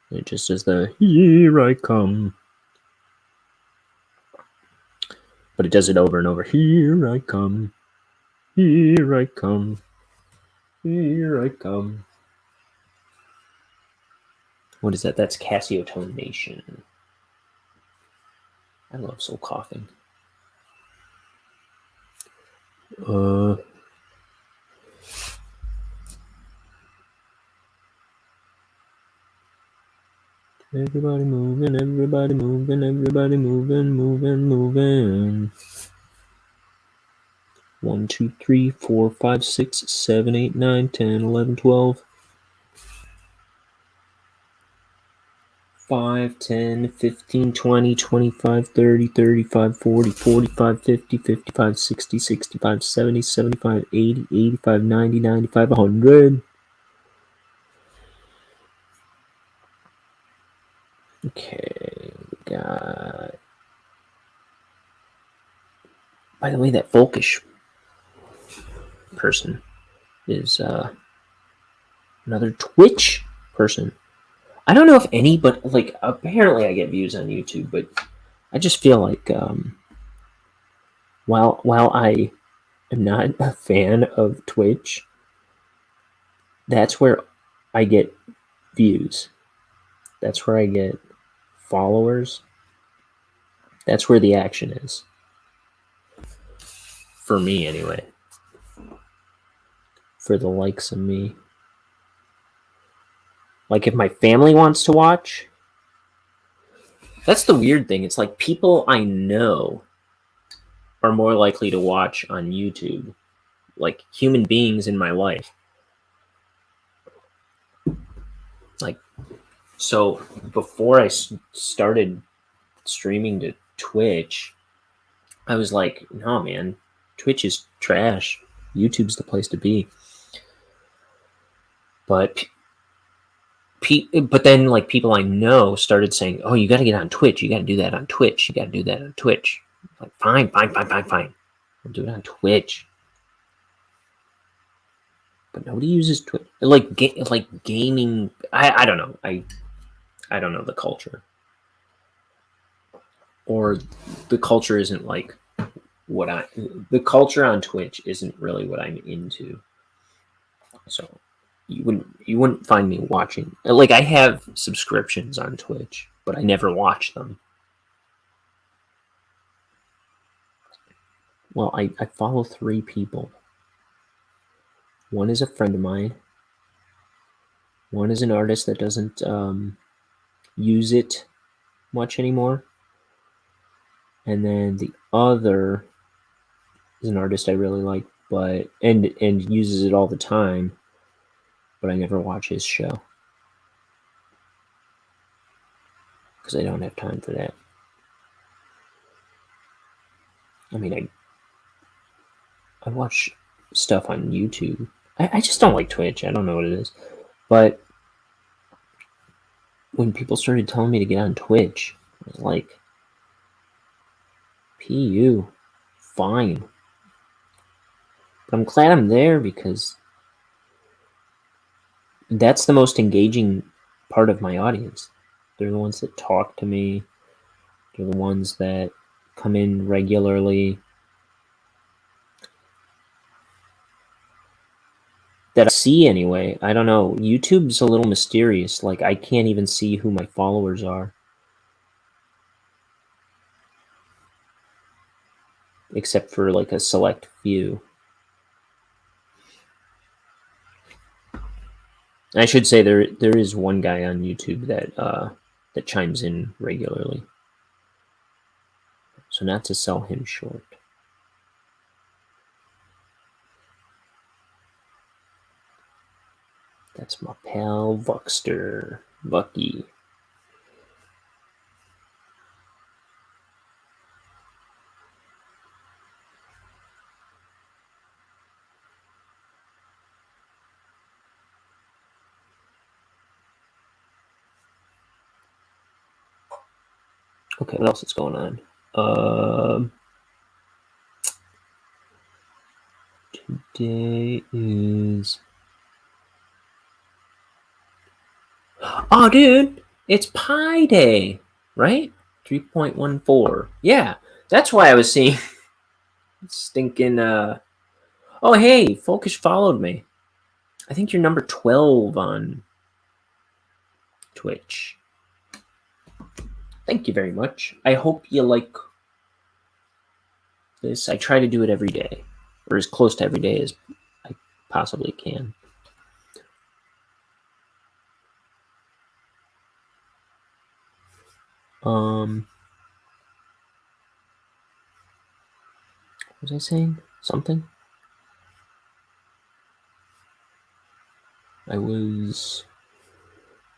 And it just says the "Here I come," but it does it over and over. Here I come, here I come, here I come. What is that? That's Cassiotonation Nation. I love soul coughing. Everybody moving, everybody moving, everybody moving, moving, moving. 1, 2, 3, 4, 5, 6, 7, 8, 9, 10, 11, 12. 5, 10, 15, 20, 25, 30, 35, 40, 45, 50, 55, 60, 65, 70, 75, 80, 85, 90, 95, 100. Okay, we got... By the way, that folkish person is another Twitch person. I don't know if any, but like apparently I get views on YouTube, but I just feel like while I am not a fan of Twitch, that's where I get views. That's where I get followers. That's where the action is. For me, anyway. For the likes of me. Like, if my family wants to watch, that's the weird thing. It's like people I know are more likely to watch on YouTube. Like, human beings in my life. Like, so before I started streaming to Twitch, I was like, no, man, Twitch is trash. YouTube's the place to be. But then, like, people I know started saying, oh, you got to get on Twitch. You got to do that on Twitch. You got to do that on Twitch. I'm like, fine. I'll do it on Twitch. But nobody uses Twitch. Like gaming. I don't know. I don't know the culture. Or the culture isn't like the culture on Twitch isn't really what I'm into. So you wouldn't find me watching. Like, I have subscriptions on Twitch, but I never watch them. Well, I follow 3 people. One is a friend of mine. One is an artist that doesn't use it much anymore. And then the other is an artist I really like, but and uses it all the time, but I never watch his show because I don't have time for that. I mean, I watch stuff on YouTube. I just don't like Twitch. I don't know what it is. But when people started telling me to get on Twitch, I was like, PU, fine. But I'm glad I'm there because that's the most engaging part of my audience. They're the ones that talk to me. They're the ones that come in regularly. That I see anyway. I don't know. YouTube's a little mysterious. Like, I can't even see who my followers are. Except for like a select few. I should say there is one guy on YouTube that chimes in regularly. So not to sell him short. That's my pal Vuckster. Vucky. Okay, what else is going on? Today is... Oh, dude, it's Pi Day, right? 3.14. Yeah, that's why I was seeing stinking... Oh, hey, Folkish followed me. I think you're number 12 on Twitch. Thank you very much. I hope you like this. I try to do it every day, or as close to every day as I possibly can. What was I saying? Something? I was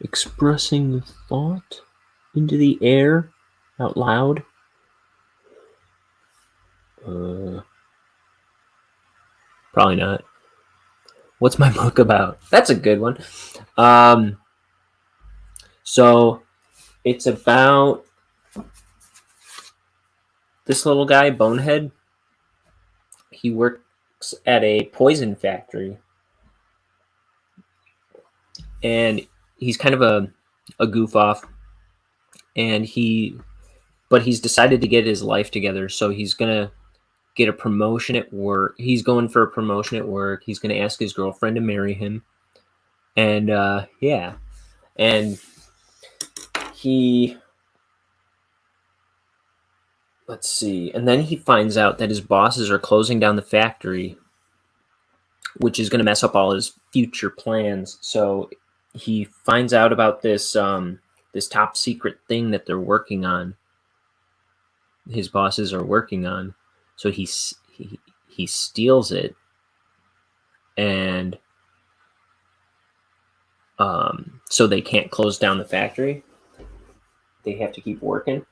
expressing thought into the air out loud. Probably not. What's my book about? That's a good one. So it's about this little guy, Bonehead. He works at a poison factory. And he's kind of a goof off. And he's decided to get his life together. So he's going to get a promotion at work. He's going for a promotion at work. He's going to ask his girlfriend to marry him. And yeah. And let's see. And then he finds out that his bosses are closing down the factory, which is going to mess up all his future plans. So he finds out about this this top secret thing that they're working on. His bosses are working on. So he steals it, and so they can't close down the factory. They have to keep working,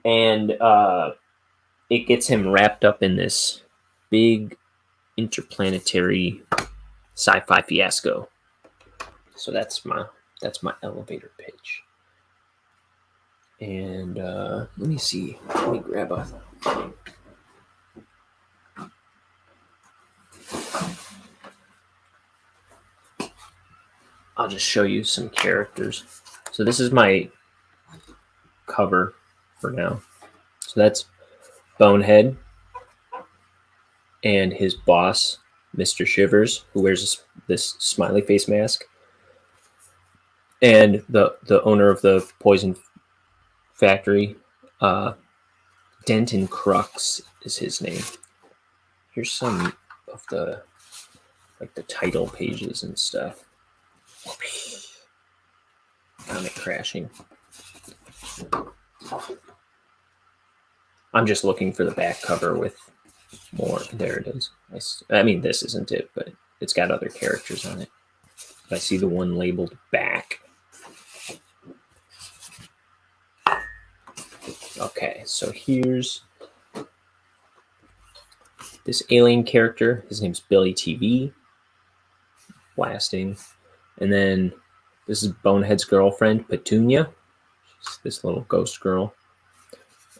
and it gets him wrapped up in this big interplanetary sci-fi fiasco. So that's my elevator pitch. And let me see. Let me grab a thing. I'll just show you some characters. So this is my cover for now. So that's Bonehead and his boss, Mr. Shivers, who wears this smiley face mask. And the owner of the poison factory, Denton Crux is his name. Here's some of the title pages and stuff. Comic crashing. I'm just looking for the back cover with more. There it is. I mean, this isn't it, but it's got other characters on it. I see the one labeled back. Okay, so here's this alien character. His name's Billy TV. Blasting. And then this is Bonehead's girlfriend, Petunia. She's this little ghost girl.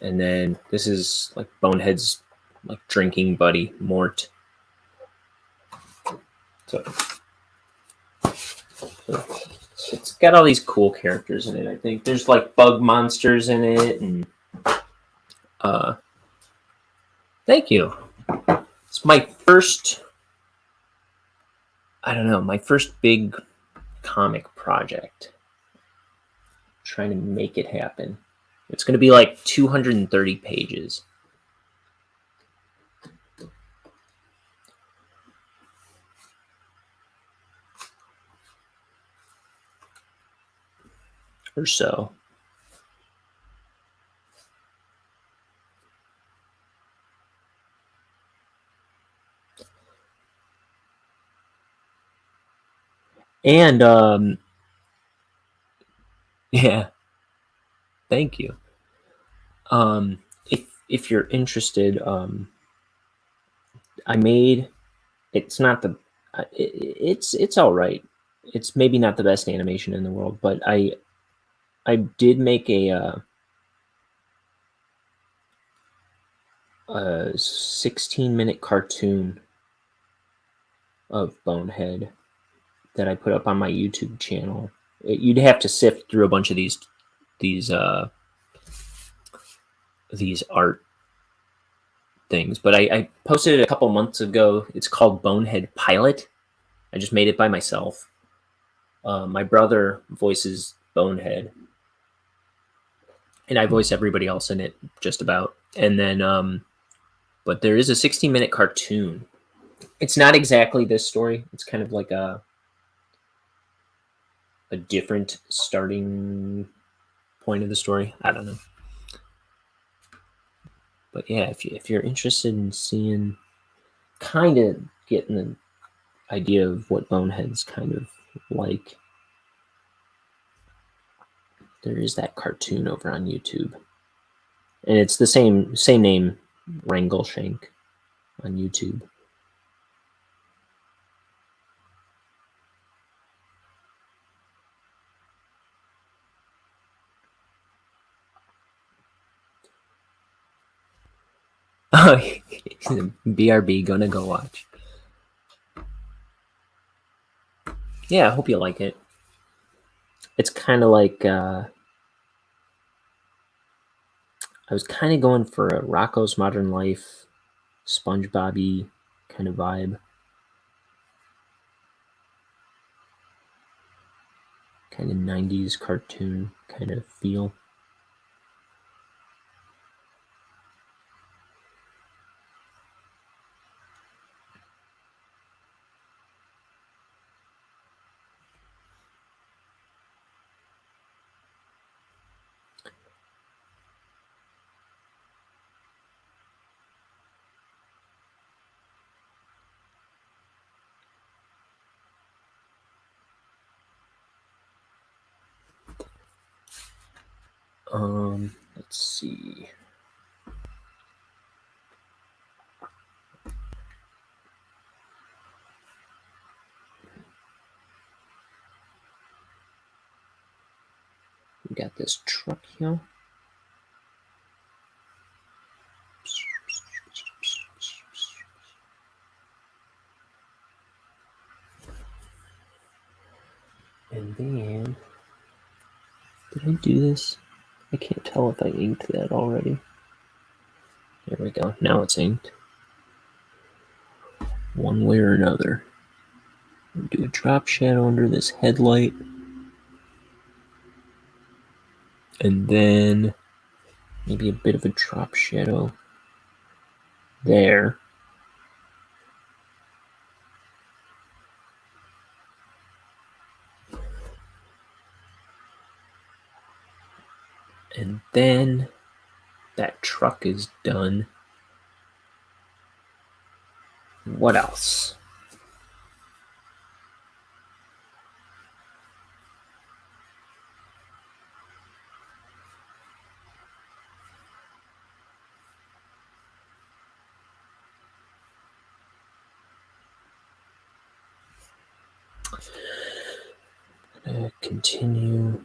And then this is like Bonehead's like drinking buddy, Mort. So it's got all these cool characters in it. I think there's like bug monsters in it, and thank you. It's my first, my first big comic project. I'm trying to make it happen. It's going to be like 230 pages. Or so. And yeah, thank you. If you're interested, I made. It's not the. It's all right. It's maybe not the best animation in the world, but I did make a 16-minute cartoon of Bonehead that I put up on my YouTube channel. You'd have to sift through a bunch of these art things, but I posted it a couple months ago. It's called Bonehead Pilot. I just made it by myself. My brother voices Bonehead, and I voice everybody else in it just about. And then, but there is a 16-minute cartoon. It's not exactly this story. It's kind of like a different starting point of the story. I don't know. But yeah, if you're interested in seeing, kind of getting an idea of what Bonehead's kind of like, there is that cartoon over on YouTube. And it's the same name, Wrangleshank, on YouTube. Oh, BRB, gonna go watch. Yeah, I hope you like it. It's kind of like, I was kind of going for a Rocko's Modern Life, SpongeBob-y kind of vibe. Kind of 90s cartoon kind of feel. Let's see. We got this truck here. And then, did I do this? I can't tell if I inked that already. There we go. Now it's inked. One way or another. We'll do a drop shadow under this headlight. And then maybe a bit of a drop shadow there. And then That truck is done. What else? Continue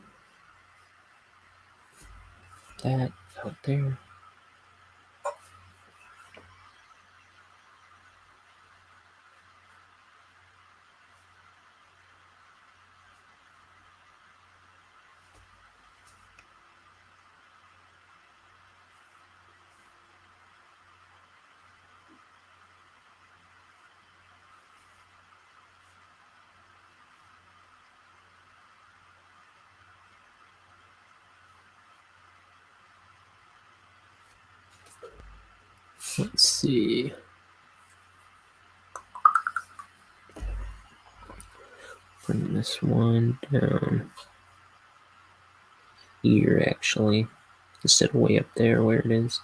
that out there. Let's see. Bring this one down here, actually, instead of way up there where it is.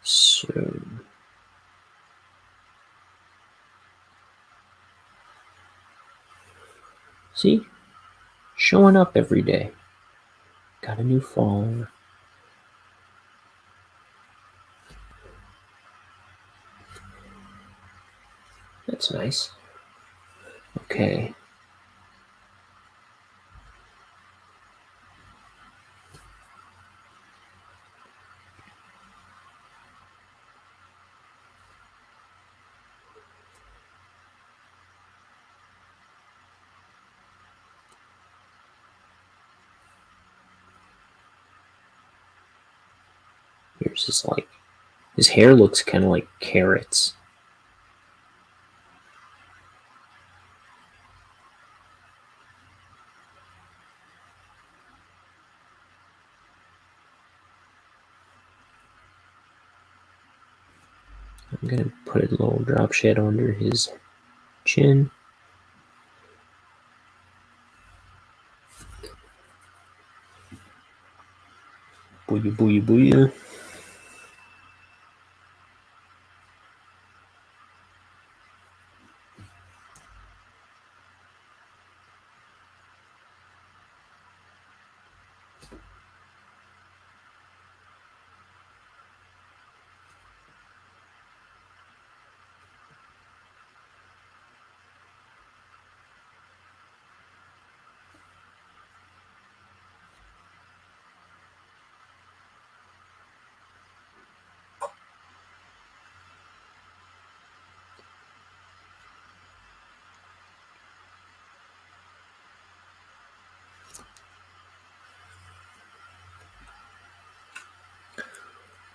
So see, showing up every day. Got a new follower. That's nice. Okay. Here's his, like, his hair looks kind of like carrots. I'm going to put a little drop shadow under his chin. Booyah, booyah, booyah.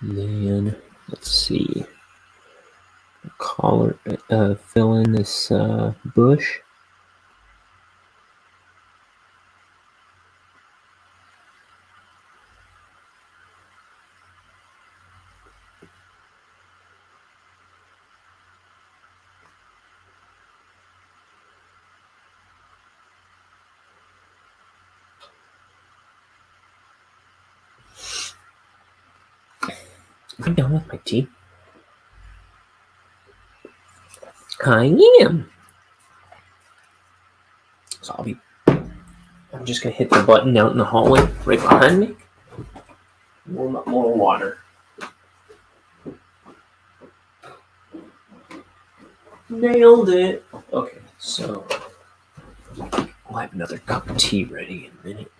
Then let's see. Collar, fill in this bush. I'm done with my tea. I am. So I'm just gonna hit the button out in the hallway right behind me. Warm up more water. Nailed it. Okay, so I'll have another cup of tea ready in a minute.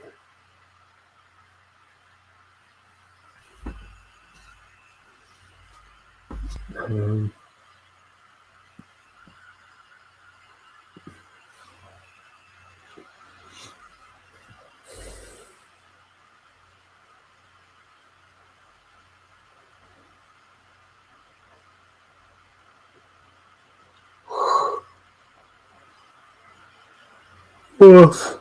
Oof.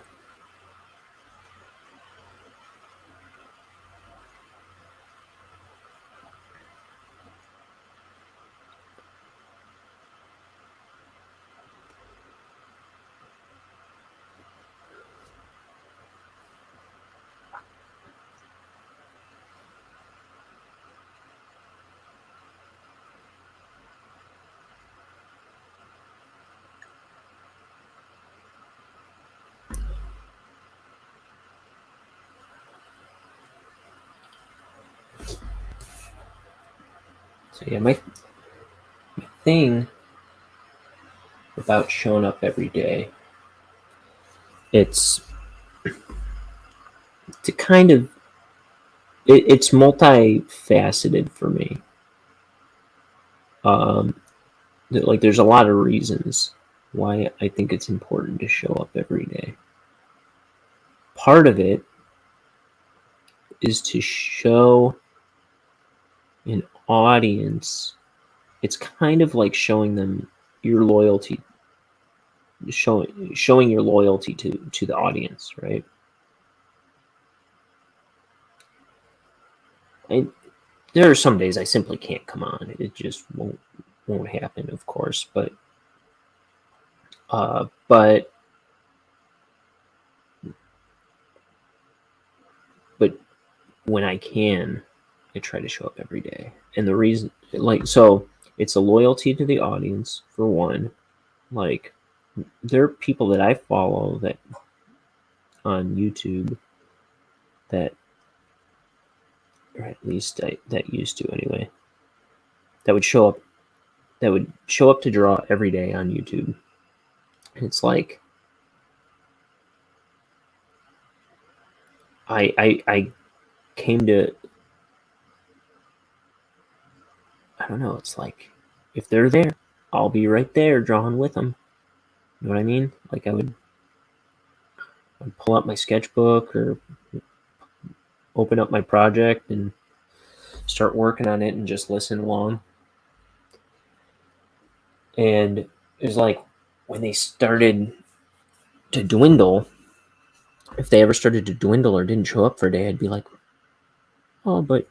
So yeah, my thing about showing up every day, it's to kind of it's multifaceted for me. Like there's a lot of reasons why I think it's important to show up every day. Part of it is to show an audience. It's kind of like showing them your loyalty, showing your loyalty to the audience, right? There are some days I simply can't come on. It just won't happen, of course. But when I can, I try to show up every day. And the reason, so it's a loyalty to the audience for one. Like, there are people that I follow that on YouTube that, or at least that used to anyway, that would show up to draw every day on YouTube. And it's like, I came to, I don't know, it's like, if they're there, I'll be right there drawing with them. You know what I mean? Like I'd pull up my sketchbook or open up my project and start working on it and just listen along. And it was like when they started to dwindle, if they ever started to dwindle or didn't show up for a day, I'd be like, oh, but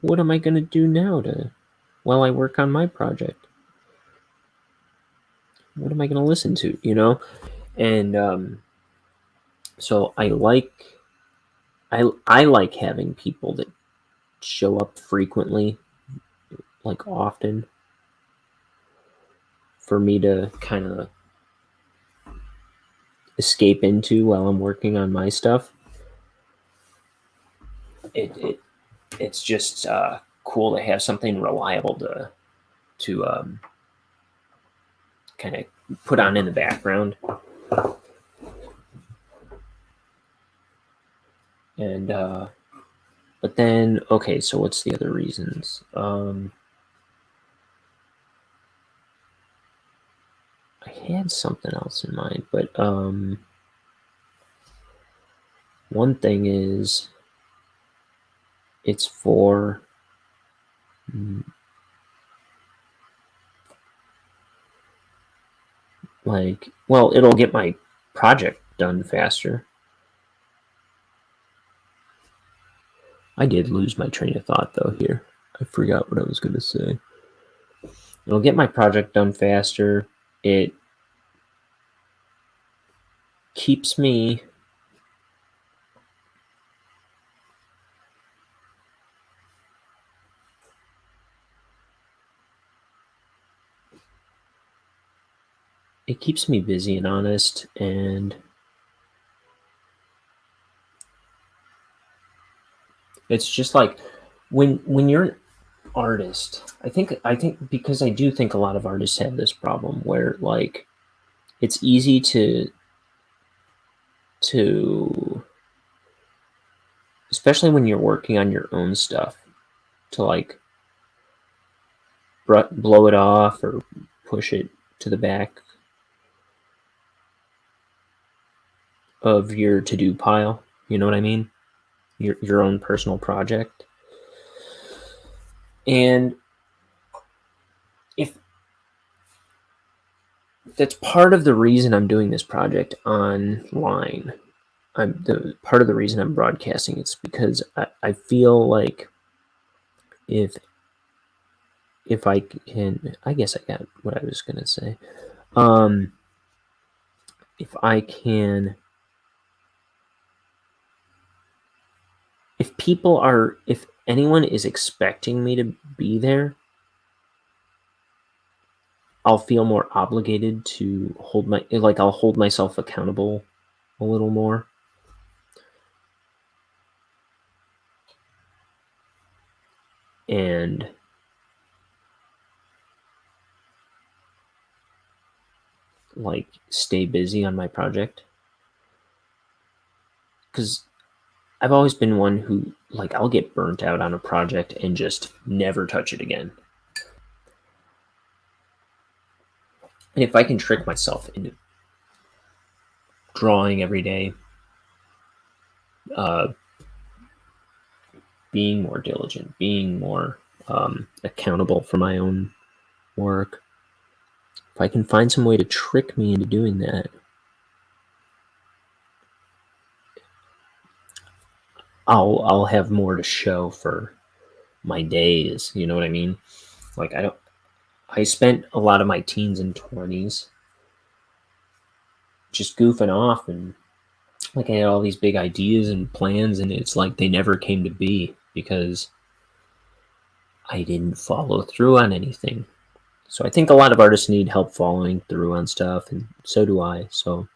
what am I going to do now while I work on my project? What am I going to listen to, you know? And so I like having people that show up frequently, like often, for me to kind of escape into while I'm working on my stuff. It's just cool to have something reliable to kind of put on in the background. And but then, okay, so what's the other reasons? I had something else in mind, but one thing is it's for like, well, it'll get my project done faster. I did lose my train of thought though here. I forgot what I was going to say. It'll get my project done faster. It keeps me busy and honest, and it's just like when you're an artist, I think because I do think a lot of artists have this problem where like it's easy to especially when you're working on your own stuff, to like blow it off or push it to the back of your to-do pile. You know what I mean? Your own personal project. And if that's part of the reason I'm doing this project online. Part of the reason I'm broadcasting it's because I feel like if I can, I guess I got what I was gonna say. If I can, if anyone is expecting me to be there, I'll feel more obligated to I'll hold myself accountable a little more. And like stay busy on my project. Because I've always been one who, like, I'll get burnt out on a project and just never touch it again. And if I can trick myself into drawing every day, being more diligent, being more accountable for my own work, if I can find some way to trick me into doing that, I'll have more to show for my days. You know what I mean? Like, I spent a lot of my teens and 20s just goofing off, and like I had all these big ideas and plans, and it's like they never came to be because I didn't follow through on anything. So I think a lot of artists need help following through on stuff, and so do I. So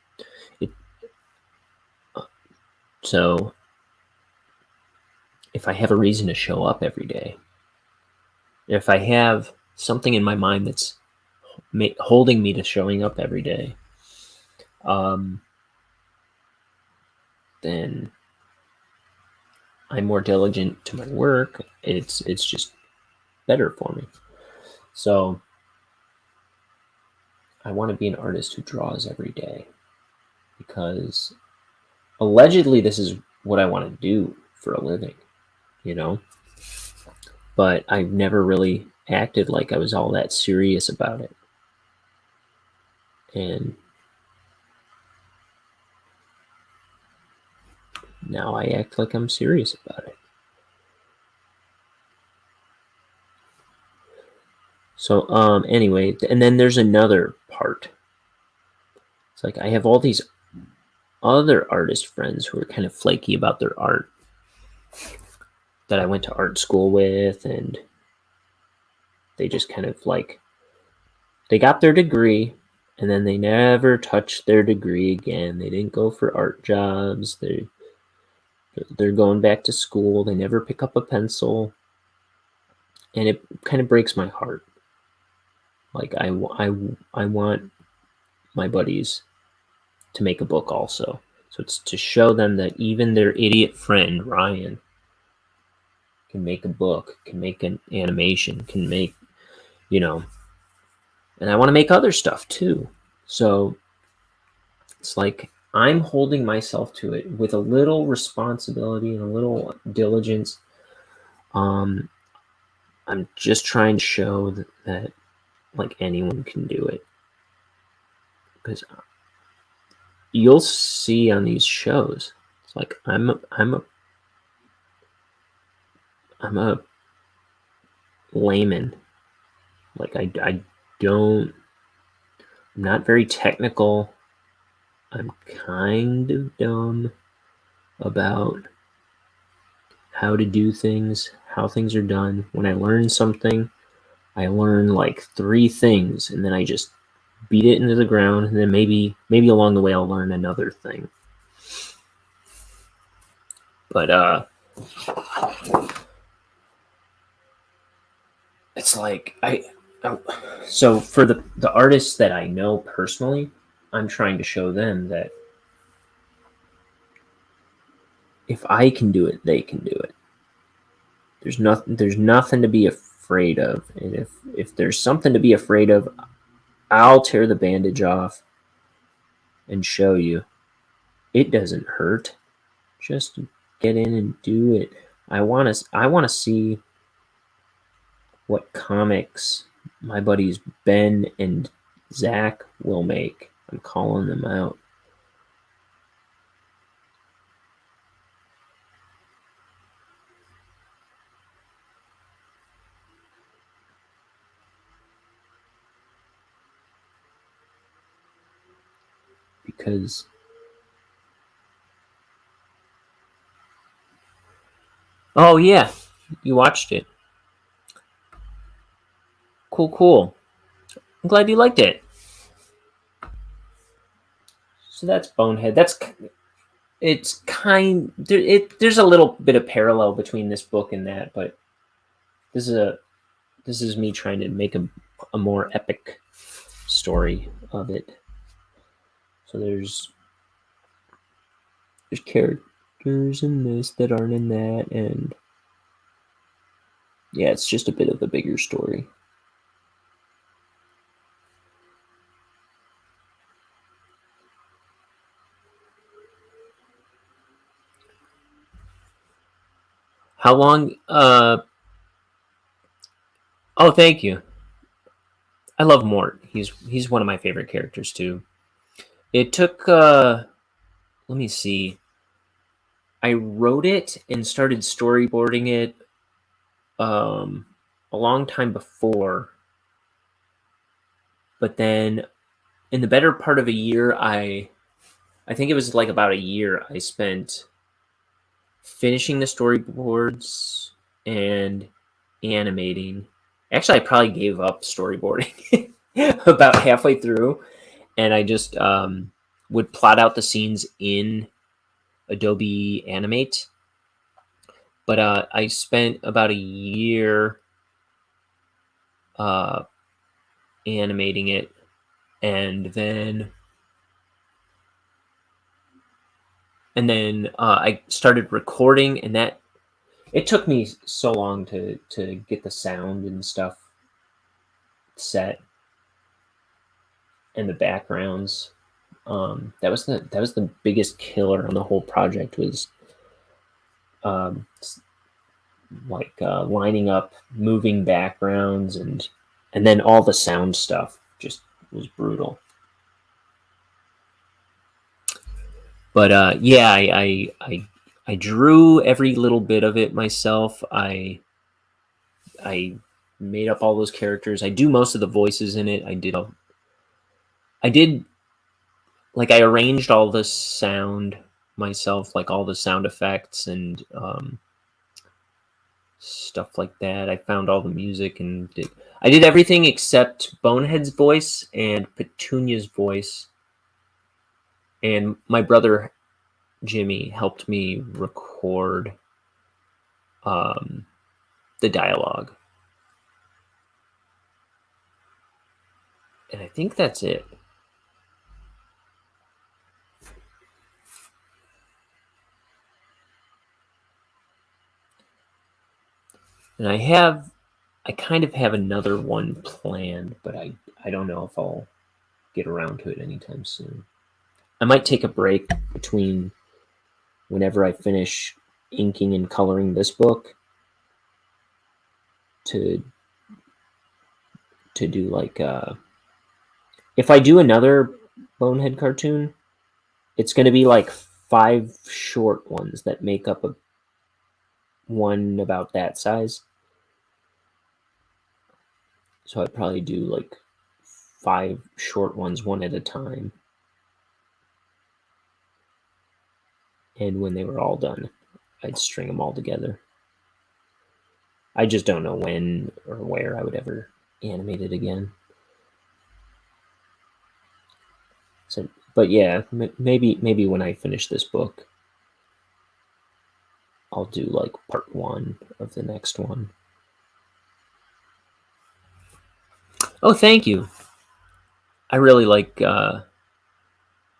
if I have a reason to show up every day, if I have something in my mind that's holding me to showing up every day, then I'm more diligent to my work. It's just better for me. So I want to be an artist who draws every day because allegedly this is what I want to do for a living, you know? But I've never really acted like I was all that serious about it. And now I act like I'm serious about it. So, anyway, and then there's another part. It's like I have all these other artist friends who are kind of flaky about their art that I went to art school with, and they just kind of like, they got their degree, and then they never touched their degree again. They didn't go for art jobs. They're going back to school. They never pick up a pencil. And it kind of breaks my heart. Like, I want my buddies to make a book also. So it's to show them that even their idiot friend, Ryan, can make a book, can make an animation, can make, you know, and I want to make other stuff too. So it's like I'm holding myself to it with a little responsibility and a little diligence. I'm just trying to show that like anyone can do it. Because you'll see on these shows, it's like I'm a layman. Like I'm not very technical. I'm kind of dumb about how to do things, how things are done. When I learn something, I learn like 3 things, and then I just beat it into the ground, and then maybe along the way I'll learn another thing. But it's like so for the artists that I know personally, I'm trying to show them that if I can do it, they can do it. There's nothing to be afraid of, and if there's something to be afraid of, I'll tear the bandage off and show you. It doesn't hurt. Just get in and do it. I want to see what comics my buddies Ben and Zach will make. I'm calling them out. Because oh yeah, you watched it. Cool. I'm glad you liked it. So that's Bonehead. There's a little bit of parallel between this book and that, but this is me trying to make a more epic story of it. So there's characters in this that aren't in that, and yeah, it's just a bit of a bigger story. How long? Oh, thank you. I love Mort. He's one of my favorite characters too. It took let me see. I wrote it and started storyboarding it a long time before. But then in the better part of a year, I think it was like about a year I spent finishing the storyboards and animating. Actually, I probably gave up storyboarding about halfway through, and I just would plot out the scenes in Adobe Animate. But I spent about a year animating it, and then I started recording, and that it took me so long to get the sound and stuff set and the backgrounds. That was the biggest killer on the whole project was lining up moving backgrounds and then all the sound stuff just was brutal. But yeah, I drew every little bit of it myself. I made up all those characters. I do most of the voices in it. I arranged all the sound myself, like all the sound effects and stuff like that. I found all the music and I did everything except Bonehead's voice and Petunia's voice. And my brother Jimmy helped me record the dialogue. And I think that's it. And I kind of have another one planned, but I don't know if I'll get around to it anytime soon. I might take a break between whenever I finish inking and coloring this book to do like if I do another Bonehead cartoon, it's going to be like 5 short ones that make up a one about that size. So I'd probably do like 5 short ones one at a time. And when they were all done, I'd string them all together. I just don't know when or where I would ever animate it again. So, but yeah, maybe when I finish this book, I'll do like part 1 of the next one. Oh, thank you. I really like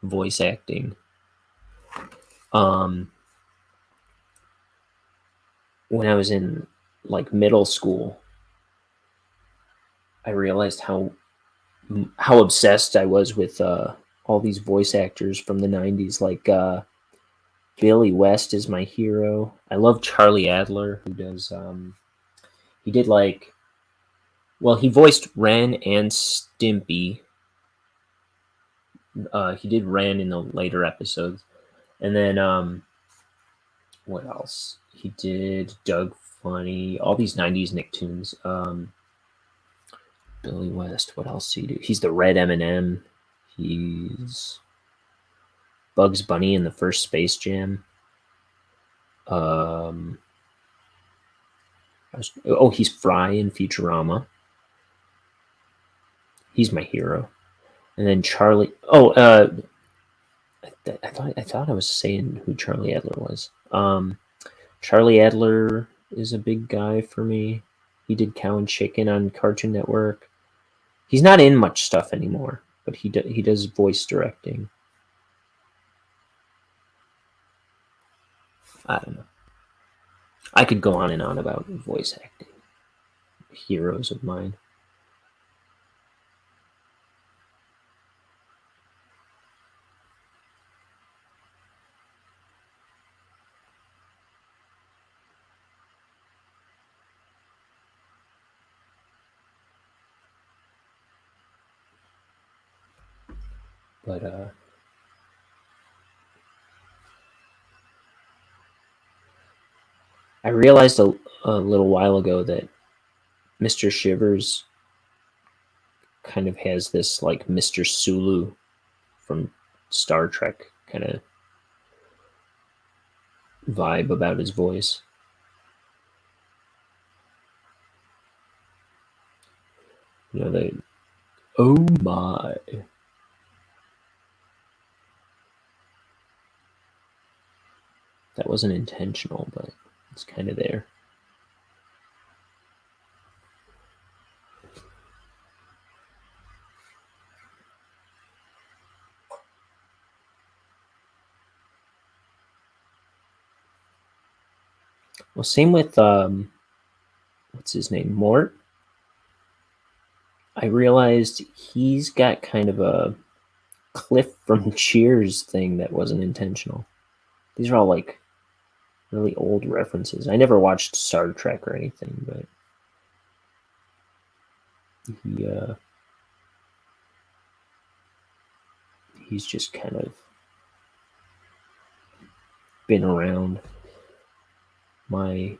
voice acting. When I was in like middle school, I realized how obsessed I was with all these voice actors from the 90s. Like Billy West is my hero. I love Charlie Adler, who does he did like, well, he voiced Ren and Stimpy He did Ren in the later episodes, and then what else? He did Doug Funny, all these '90s Nicktoons. Billy West. What else did he do? He's the Red M&M. He's Bugs Bunny in the first Space Jam. He's Fry in Futurama. He's my hero. And then Charlie. I thought I was saying who Charlie Adler was. Charlie Adler is a big guy for me. He did Cow and Chicken on Cartoon Network. He's not in much stuff anymore, but he does voice directing. I don't know. I could go on and on about voice acting. Heroes of mine. But I realized a little while ago that Mr. Shivers kind of has this like Mr. Sulu from Star Trek kind of vibe about his voice. You know, oh my. That wasn't intentional, but it's kind of there. Well, same with what's his name, Mort. I realized he's got kind of a Cliff from Cheers thing that wasn't intentional. These are all like really old references. I never watched Star Trek or anything, but he's just kind of been around the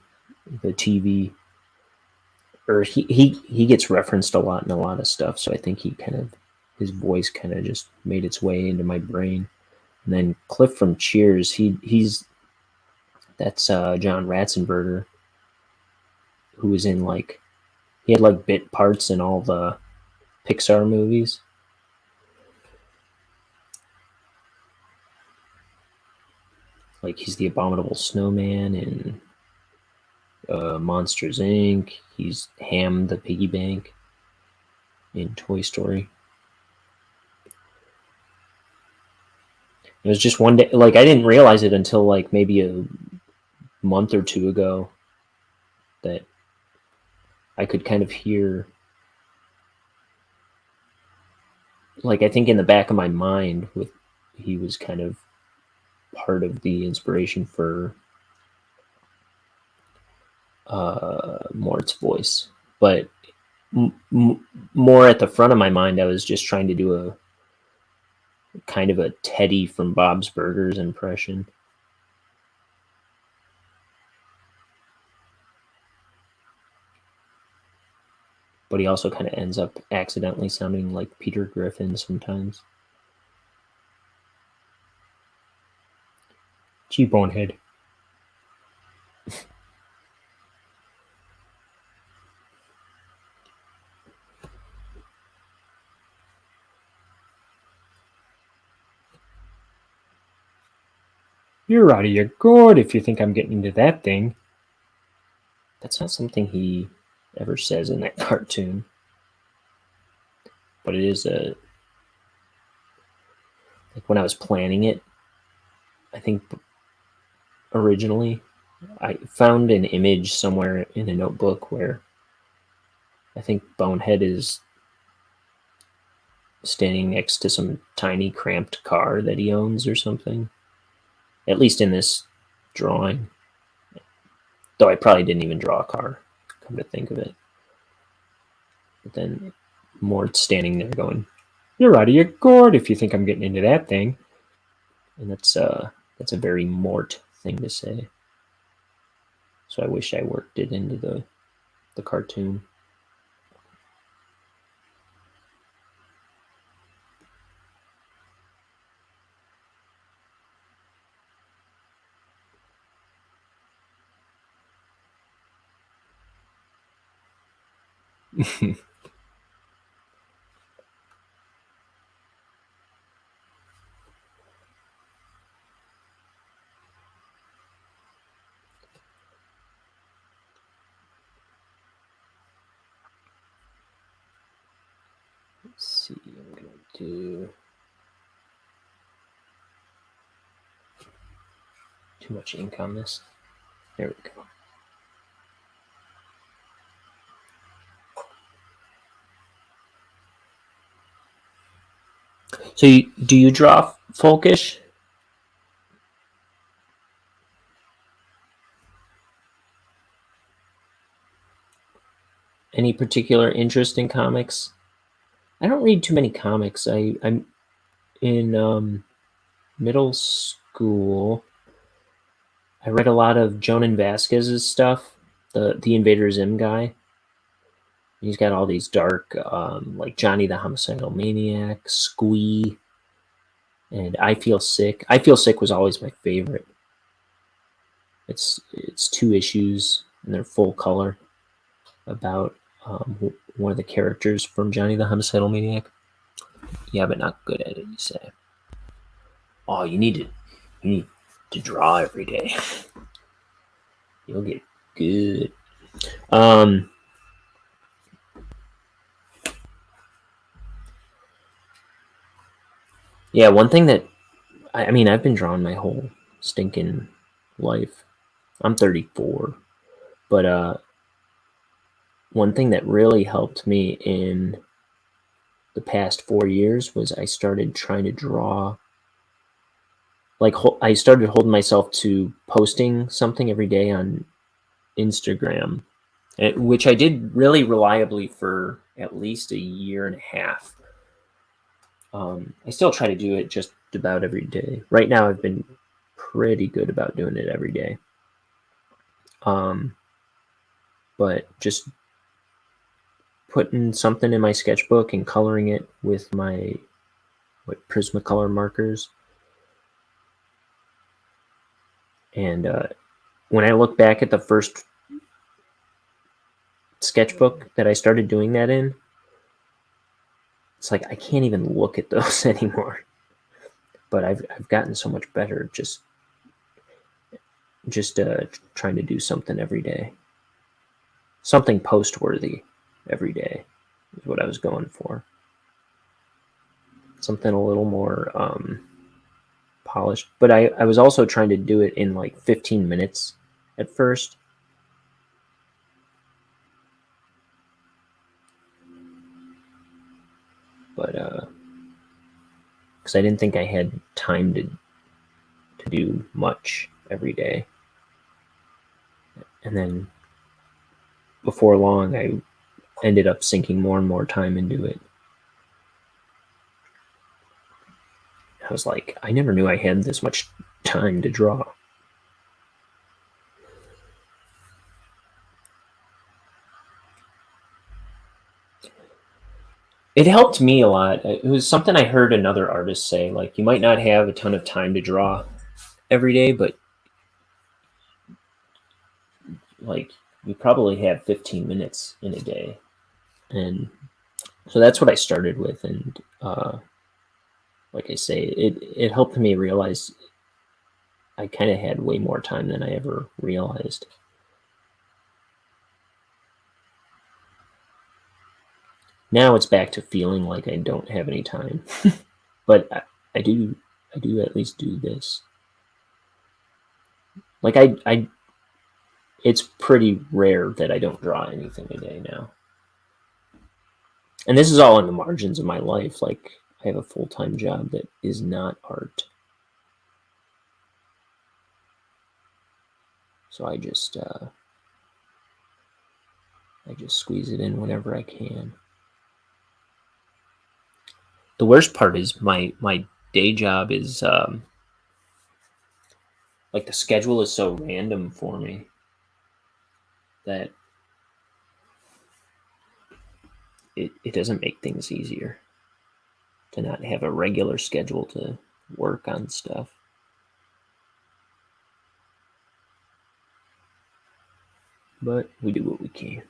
TV, or he gets referenced a lot in a lot of stuff. So I think his voice kind of just made its way into my brain. And then Cliff from Cheers, that's John Ratzenberger, who was in he had like bit parts in all the Pixar movies. Like he's the Abominable Snowman in Monsters Inc. He's Ham the Piggy Bank in Toy Story. It was just one day, I didn't realize it until maybe a month or two ago that I could kind of hear, I think in the back of my mind, he was kind of part of the inspiration for Mort's voice. But more at the front of my mind, I was just trying to do a kind of a Teddy from Bob's Burgers impression. But he also kind of ends up accidentally sounding like Peter Griffin sometimes. Gee, Bonehead. You're out of your gourd if you think I'm getting into that thing. That's not something he ever says in that cartoon. But it is when I was planning it, I think originally I found an image somewhere in a notebook where I think Bonehead is standing next to some tiny cramped car that he owns or something. At least in this drawing. Though I probably didn't even draw a car, come to think of it. But then Mort's standing there going, You're out of your gourd if you think I'm getting into that thing. And that's a very Mort thing to say. So I wish I worked it into the cartoon. Let's see, I'm going to do too much ink on this. There we go. So do you draw folkish? Any particular interest in comics? I don't read too many comics. I'm in middle school. I read a lot of Jonan Vasquez's stuff, the Invader Zim guy. He's got all these dark, like Johnny the Homicidal Maniac, Squee, and I Feel Sick. I Feel Sick was always my favorite. It's 2 issues and they're full color about one of the characters from Johnny the Homicidal Maniac. Yeah, but not good at it, you say. Oh, you need to draw every day. You'll get good. Yeah, one thing that I mean, I've been drawing my whole stinking life. I'm 34, but one thing that really helped me in the past 4 years was I started trying to draw. Like, I started holding myself to posting something every day on Instagram, which I did really reliably for at least a year and a half. I still try to do it just about every day. Right now, I've been pretty good about doing it every day. But just putting something in my sketchbook and coloring it with my Prismacolor markers. And when I look back at the first sketchbook that I started doing that in, it's like I can't even look at those anymore. But I've gotten so much better just trying to do something every day. Something post-worthy every day is what I was going for. Something a little more polished. But I was also trying to do it in like 15 minutes at first. But because I didn't think I had time to do much every day. And then before long, I ended up sinking more and more time into it. I was like, I never knew I had this much time to draw. It helped me a lot. It was something I heard another artist say, like, you might not have a ton of time to draw every day, but like you probably have 15 minutes in a day. And so that's what I started with. And like I say, it helped me realize I kind of had way more time than I ever realized. Now it's back to feeling like I don't have any time, but I do at least do this. Like it's pretty rare that I don't draw anything a day now. And this is all in the margins of my life. Like, I have a full-time job that is not art. So I just squeeze it in whenever I can. the worst part is my day job is like the schedule is so random for me that it doesn't make things easier to not have a regular schedule to work on stuff. But we do what we can.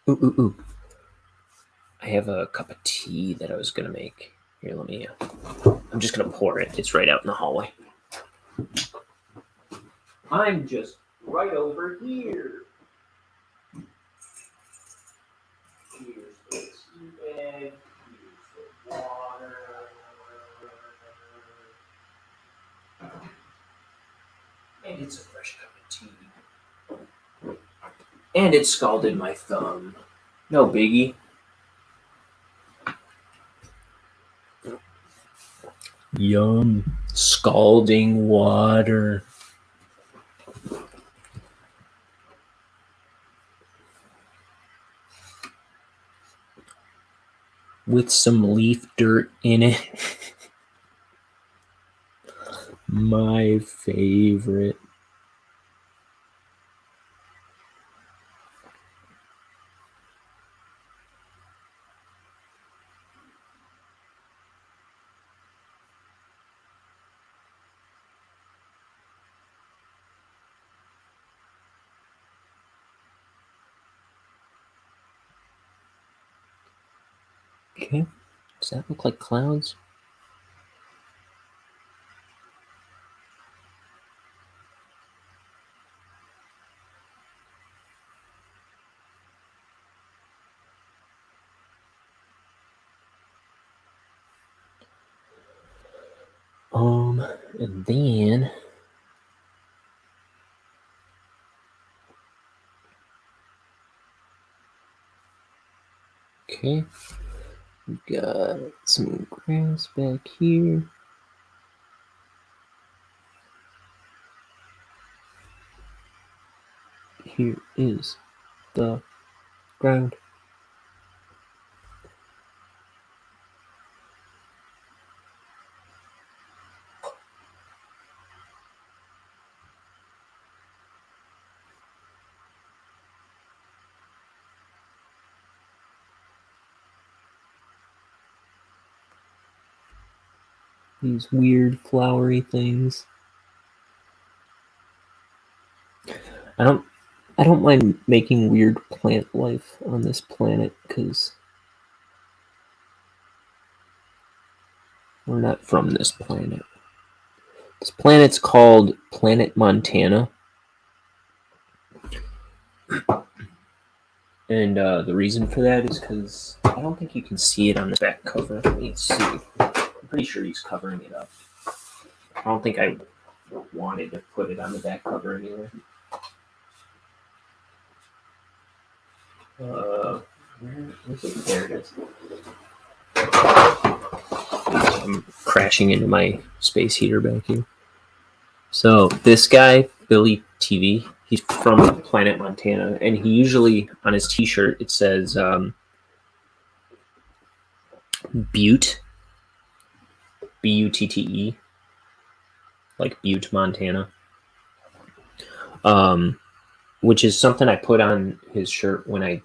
Ooh. I have a cup of tea that I was going to make. Here, let me... I'm just going to pour it. It's right out in the hallway. I'm just right over here. Here's the tea bag. Here's the water. And it's a fresh cup of tea. And it scalded my thumb. No biggie. Yum. Scalding water. With some leaf dirt in it. My favorite. Okay, does that look like clouds? And then okay, we got some grass back here. Here is the ground. These weird flowery things. I don't mind making weird plant life on this planet because we're not from this planet. This planet's called Planet Montana. And the reason for that is because I don't think you can see it on the back cover. Let me see. I'm pretty sure he's covering it up. I don't think I wanted to put it on the back cover anyway. Where is it? There it is. I'm crashing into my space heater back here. So this guy, Billy TV, he's from Planet Montana, and he usually, on his t-shirt, it says Butte, B-U-T-T-E, like Butte, Montana, which is something I put on his shirt when I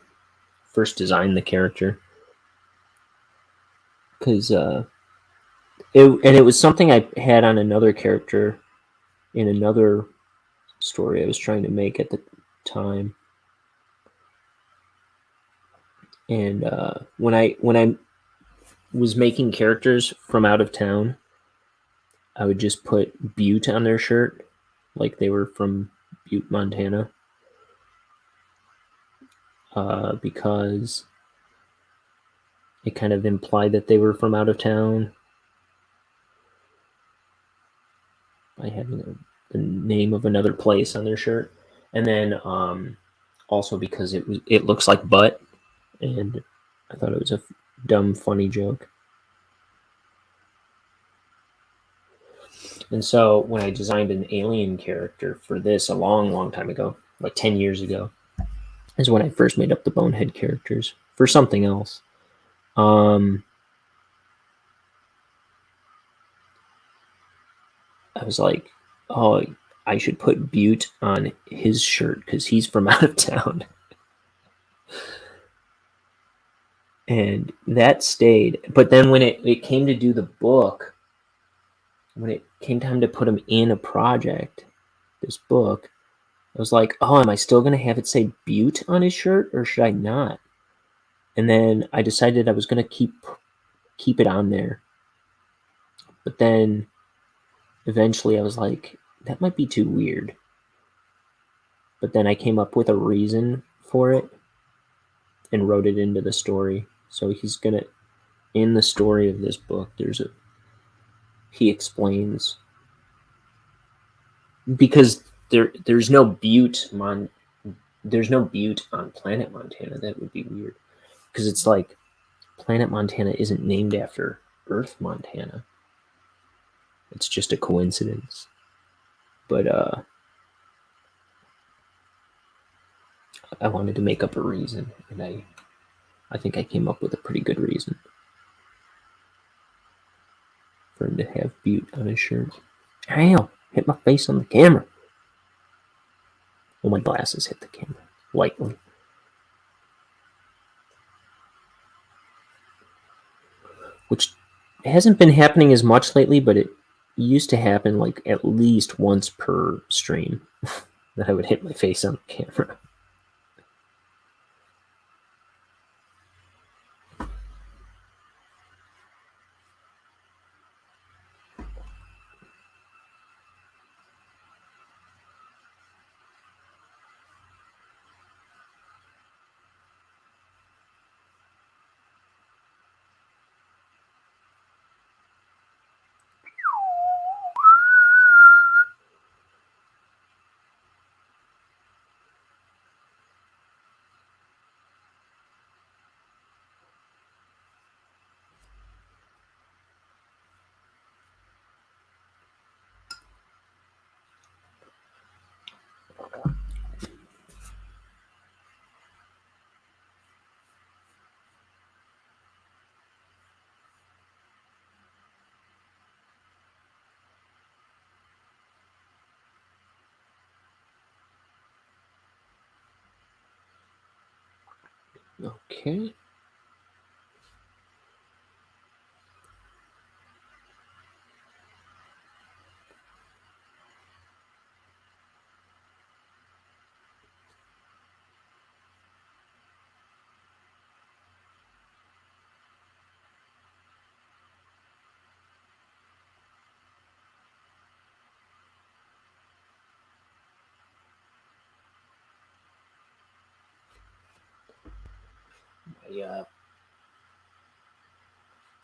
first designed the character, because it was something I had on another character in another story I was trying to make at the time. And when I was making characters from out of town, I would just put Butte on their shirt, like they were from Butte, Montana, because it kind of implied that they were from out of town by having the name of another place on their shirt. And then also because it looks like butt, and I thought it was a dumb, funny joke. And so when I designed an alien character for this a long, long time ago, like 10 years ago, is when I first made up the Bonehead characters for something else. I was like, oh, I should put Butte on his shirt because he's from out of town. And that stayed. But then when it came to do the book, when it came time to put him in a project, this book, I was like, oh, am I still going to have it say Butte on his shirt or should I not? And then I decided I was going to keep it on there. But then eventually I was like, that might be too weird. But then I came up with a reason for it and wrote it into the story. So he's going to, in the story of this book, he explains, because there's no Butte on Planet Montana. That would be weird, because it's like Planet Montana isn't named after Earth Montana. It's just a coincidence. But I wanted to make up a reason, and I think I came up with a pretty good reason for him to have Butte on his shirt. Ow! Hit my face on the camera. Well, my glasses hit the camera lightly. Which hasn't been happening as much lately, but it used to happen like at least once per stream that I would hit my face on the camera. Okay.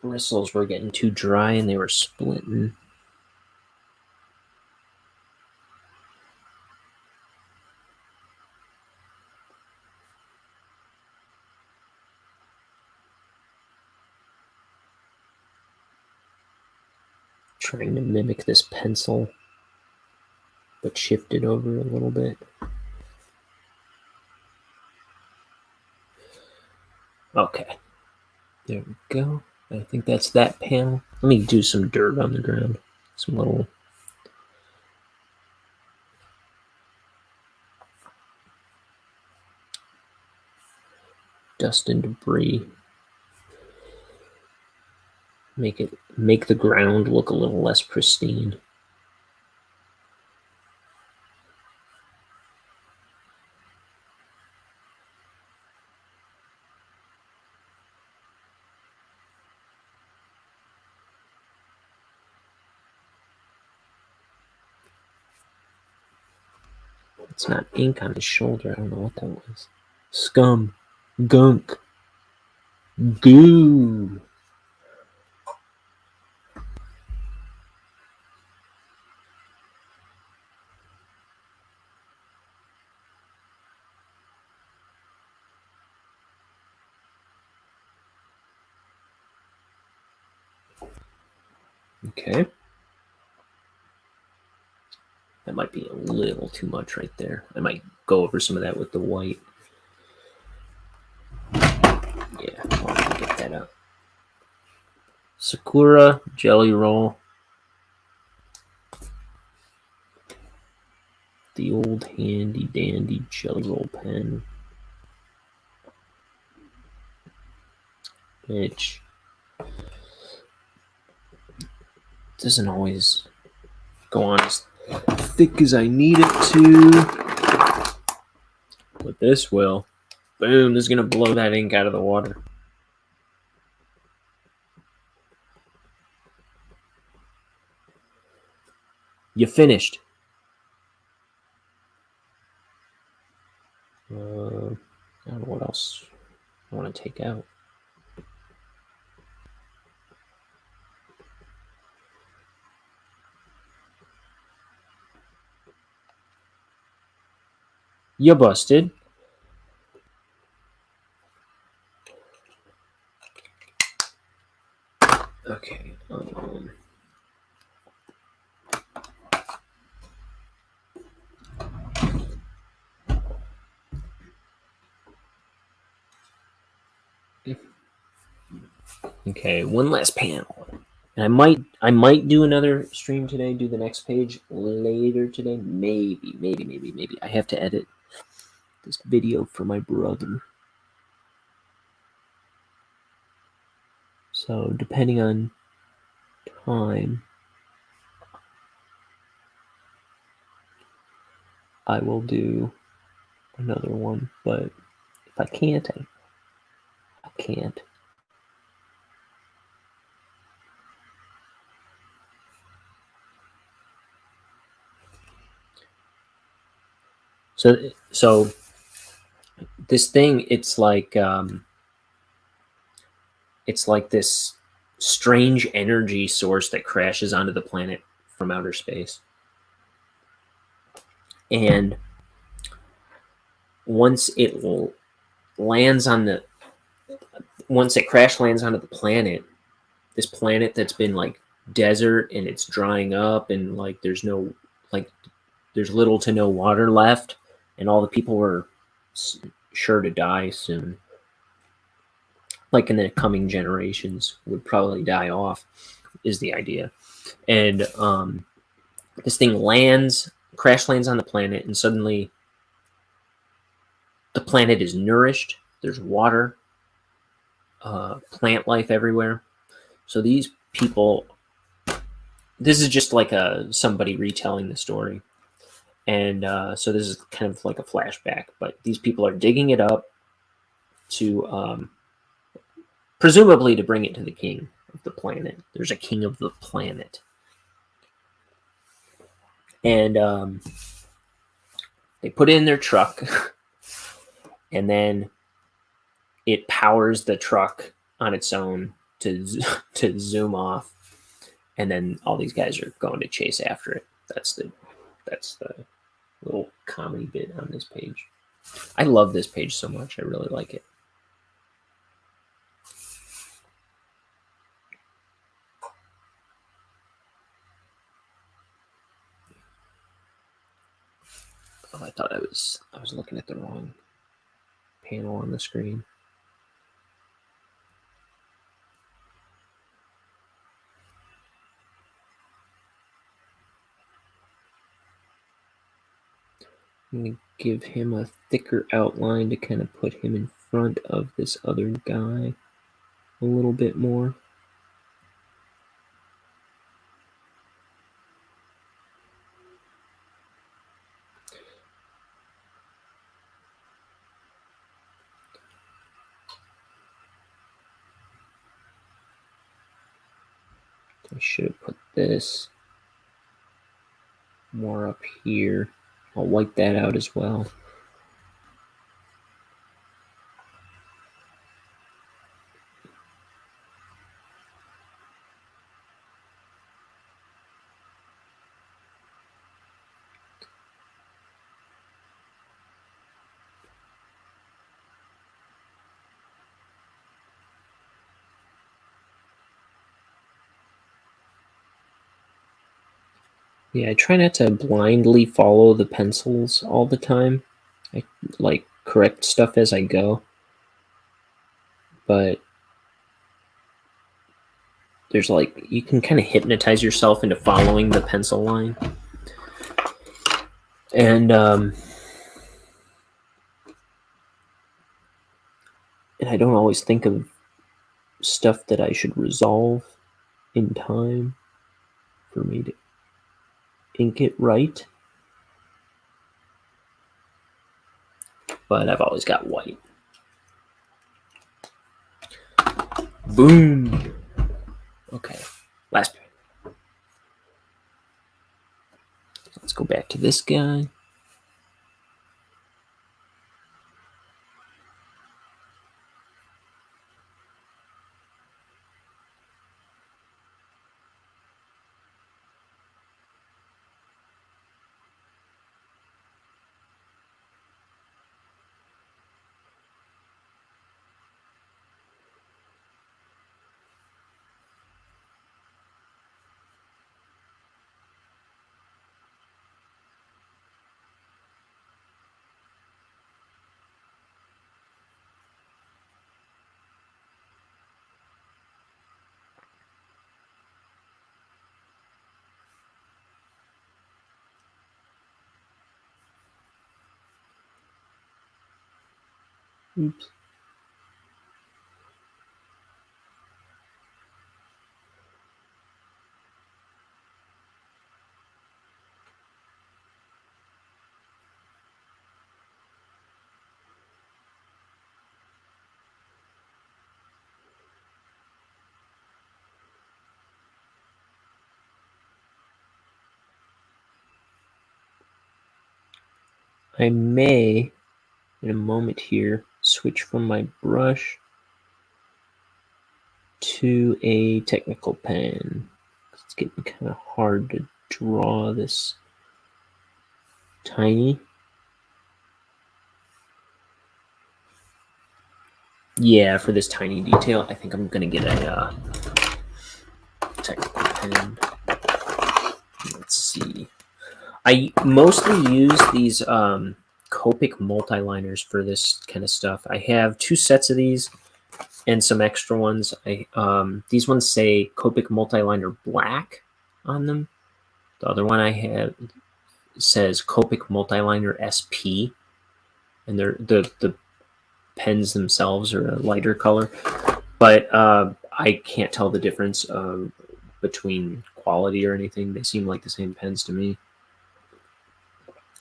My bristles were getting too dry and they were splitting. Trying to mimic this pencil, but shift it over a little bit. Okay. There we go. I think that's that panel. Let me do some dirt on the ground. Some little dust and debris. Make the ground look a little less pristine. It's not ink on his shoulder. I don't know what that was. Scum. Gunk. Goo. Okay. That might be a little too much right there. I might go over some of that with the white. Yeah, I'll get that up. Sakura Jelly Roll. The old handy dandy Jelly Roll pen. Which doesn't always go on as thick as I need it to. But this will. Boom, this is going to blow that ink out of the water. You finished. I don't know what else I want to take out. You busted. Okay. Okay, one last panel. And I might do another stream today, do the next page later today. Maybe. I have to edit this video for my brother. So depending on time, I will do another one. But if I can't, I can't. So this thing, it's like this strange energy source that crashes onto the planet from outer space. And once it crash lands onto the planet, this planet that's been like desert and it's drying up and like there's little to no water left and all the people were sure to die soon. Like in the coming generations would probably die off is the idea. And this thing crash lands on the planet, and suddenly the planet is nourished. There's water, plant life everywhere. So these people, this is just like somebody retelling the story. And so this is kind of like a flashback, but these people are digging it up to, presumably to bring it to the king of the planet. There's a king of the planet. And they put it in their truck, and then it powers the truck on its own to zoom off, and then all these guys are going to chase after it. That's the little comedy bit on this page. I love this page so much. I really like it. Oh, I thought I was looking at the wrong panel on the screen. I'm going to give him a thicker outline to kind of put him in front of this other guy a little bit more. I should have put this more up here. I'll wipe that out as well. Yeah, I try not to blindly follow the pencils all the time. I like correct stuff as I go. But there's like, you can kind of hypnotize yourself into following the pencil line. And I don't always think of stuff that I should resolve in time for me to ink it right. But I've always got white. Boom. Okay, last pair. Let's go back to this guy. Oops. I may, in a moment here, switch from my brush to a technical pen. It's getting kind of hard to draw this tiny. Yeah, for this tiny detail, I think I'm going to get a technical pen. Let's see. I mostly use these Copic Multiliners for this kind of stuff. I have 2 sets of these and some extra ones. These ones say Copic Multiliner Black on them. The other one I have says Copic Multiliner SP, and the pens themselves are a lighter color, but I can't tell the difference between quality or anything. They seem like the same pens to me.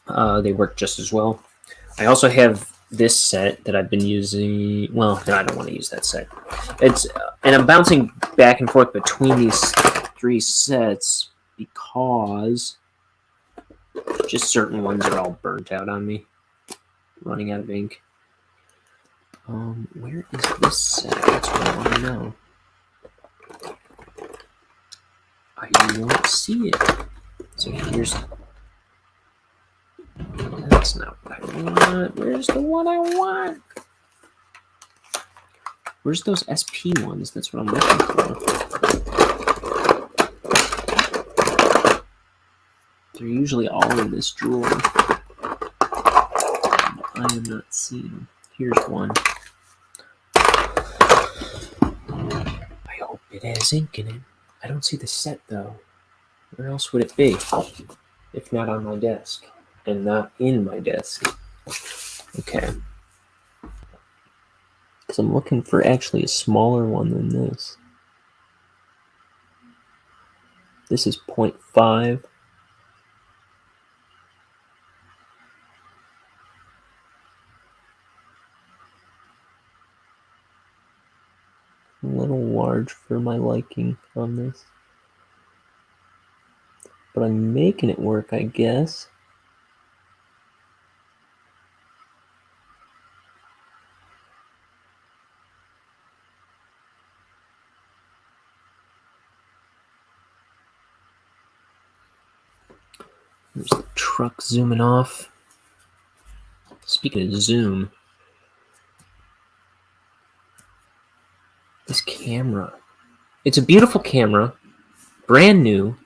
They work just as well. I also have this set that I've been using. Well, no, I don't want to use that set. And I'm bouncing back and forth between these 3 sets because just certain ones are all burnt out on me, running out of ink. Where is this set? That's what I want to know. I won't see it. So here's. That's not what I want. Where's the one I want? Where's those SP ones? That's what I'm looking for. They're usually all in this drawer. I am not seeing them. Here's one. I hope it has ink in it. I don't see the set though. Where else would it be? If not on my desk. And not in my desk. Okay. Because I'm looking for actually a smaller one than this. This is 0.5. A little large for my liking on this. But I'm making it work, I guess. There's the truck zooming off. Speaking of zoom, this camera. It's a beautiful camera, brand new.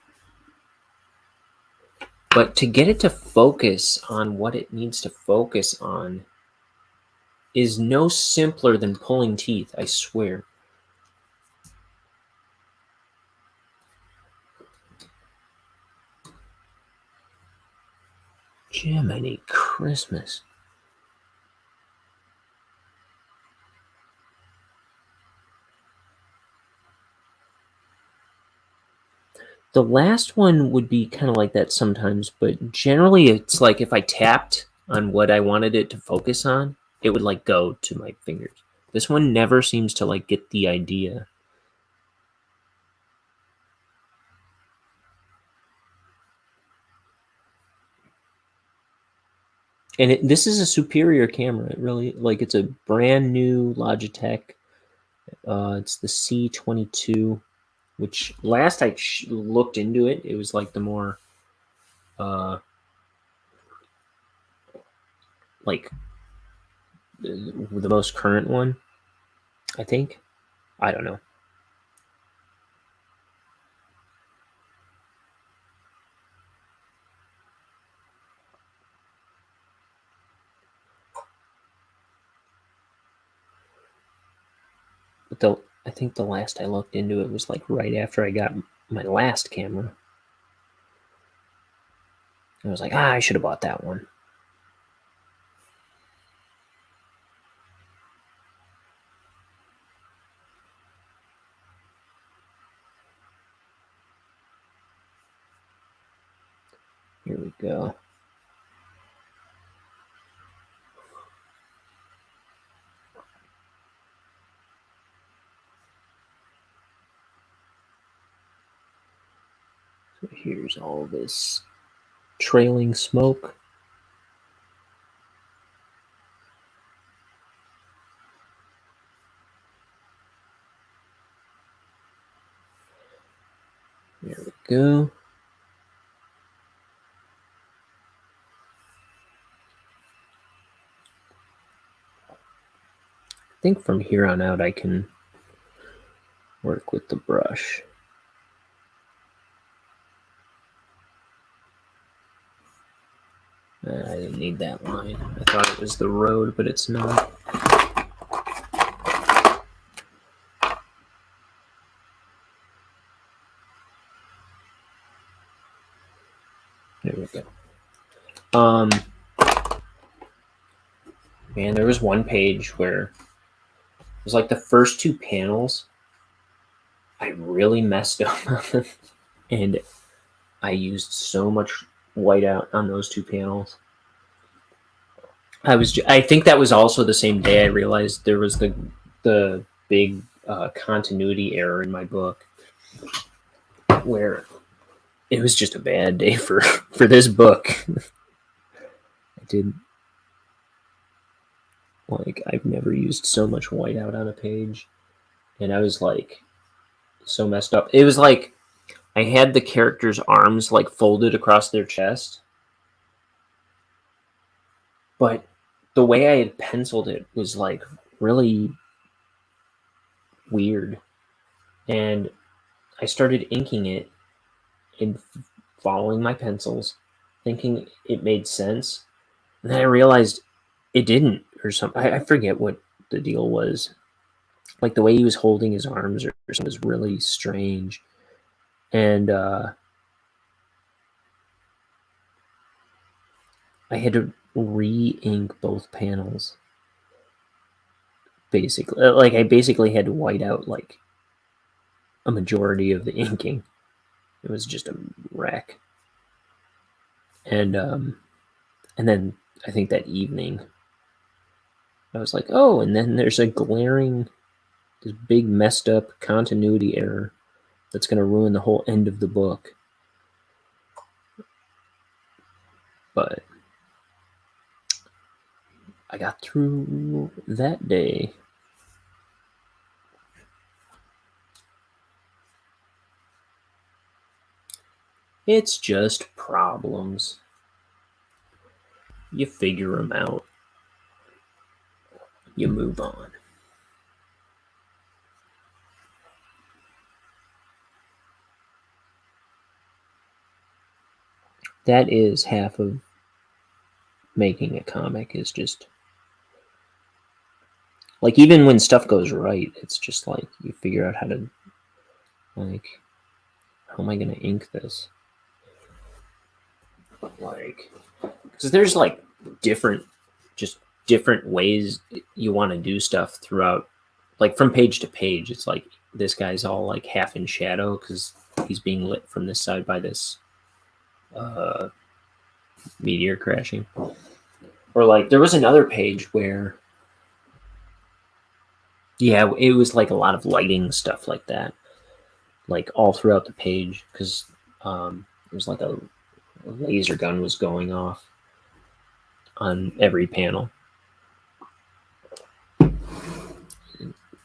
But to get it to focus on what it needs to focus on is no simpler than pulling teeth, I swear. Jiminy Christmas. The last one would be kind of like that sometimes, but generally it's like if I tapped on what I wanted it to focus on, it would like go to my fingers. This one never seems to like get the idea. And this is a superior camera. It really, like, it's a brand new Logitech. It's the C22, which last I looked into it, it was like the more, like, the most current one, I think. I don't know. But I think the last I looked into it was like right after I got my last camera. I was like, I should have bought that one. Here we go. So here's all this trailing smoke. There we go. I think from here on out I can work with the brush. I didn't need that line. I thought it was the road, but it's not. There we go. Man, there was one page where it was like the first two panels I really messed up on, and I used so much whiteout on those two panels. I think that was also the same day I realized there was the big continuity error in my book, where it was just a bad day for this book. I didn't like. I've never used so much whiteout on a page, and I was like so messed up. It was like I had the characters' arms like folded across their chest, but the way I had penciled it was like really weird, and I started inking it and following my pencils, thinking it made sense, and then I realized it didn't, or something. I forget what the deal was. Like the way he was holding his arms or something was really strange, and I had to re-ink both panels. Basically, like I basically had to white out like a majority of the inking. It was just a wreck. And then I think that evening I was like, oh, and then there's a glaring, this big messed up continuity error that's going to ruin the whole end of the book. But I got through that day. It's just problems. You figure them out. You move on. that is half of making a comic, is just like, even when stuff goes right, it's just like you figure out how to, like, how am I gonna ink this? Like, because there's like different ways you want to do stuff throughout, like from page to page. It's like this guy's all like half in shadow because he's being lit from this side by this meteor crashing. Or like there was another page where, yeah, it was like a lot of lighting stuff like that, like all throughout the page, because there's like a laser gun was going off on every panel.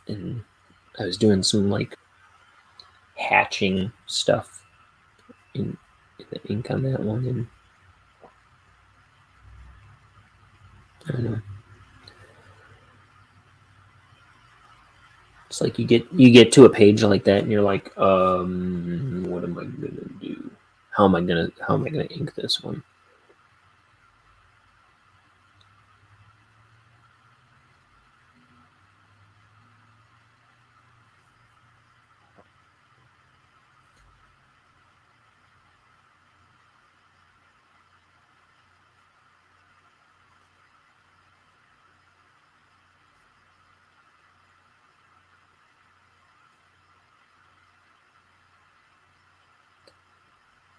And I was doing some like hatching stuff in the ink on that one, and I don't know. It's like you get to a page like that, and you're like, what am I gonna do? How am I gonna ink this one?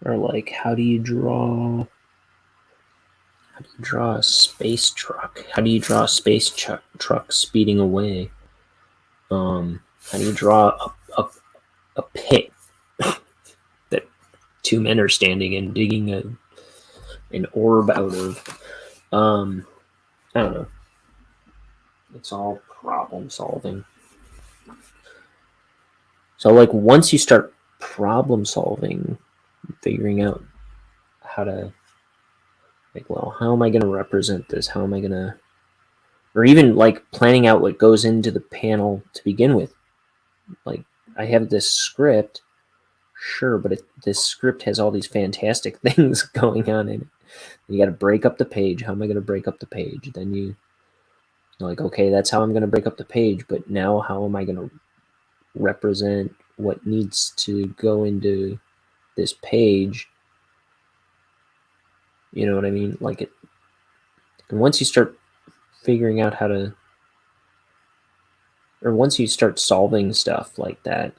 Or like, how do you draw a space truck? How do you draw a space truck speeding away? How do you draw a pit that two men are standing in, digging an orb out of? I don't know. It's all problem solving. So like once you start problem solving, figuring out how to, like, well, how am I going to represent this? How am I going to, or even like planning out what goes into the panel to begin with. Like, I have this script, sure, but this script has all these fantastic things going on in it. You got to break up the page. How am I going to break up the page? Then you're like, okay, that's how I'm going to break up the page, but now how am I going to represent what needs to go into this page? You know what I mean? Like, it, and once you start figuring out how to, or once you start solving stuff like that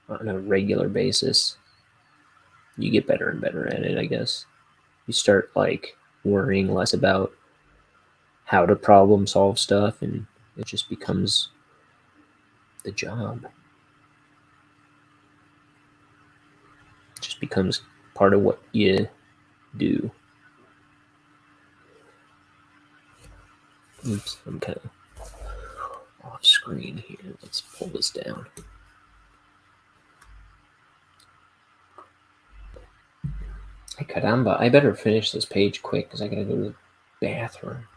on a regular basis, you get better and better at it, I guess. You start like worrying less about how to problem solve stuff, and it just becomes the job. It just becomes part of what you do. Oops, I'm kind of off screen here. Let's pull this down. Hey, caramba, I better finish this page quick because I gotta go to the bathroom.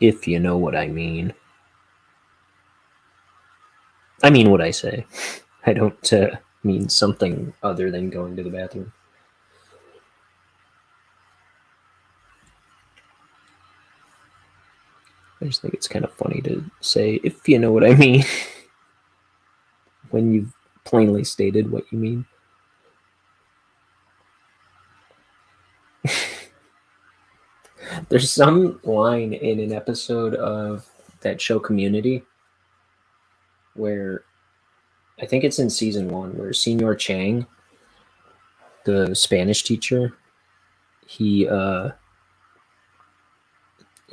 If you know what I mean. I mean what I say. I don't mean something other than going to the bathroom. I just think it's kind of funny to say, if you know what I mean, when you've plainly stated what you mean. There's some line in an episode of that show Community where, I think it's in season 1, where Senor Chang, the Spanish teacher, he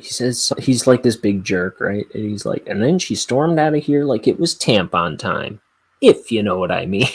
says he's like this big jerk, right? And he's like, and then she stormed out of here like it was tampon time, if you know what I mean.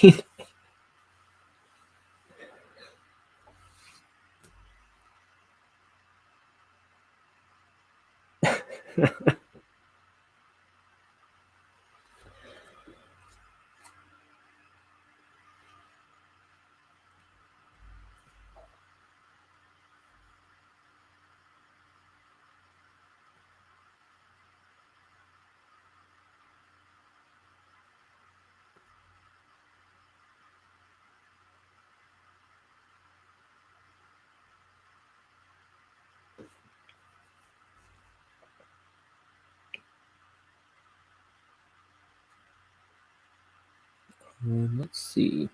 Let's see.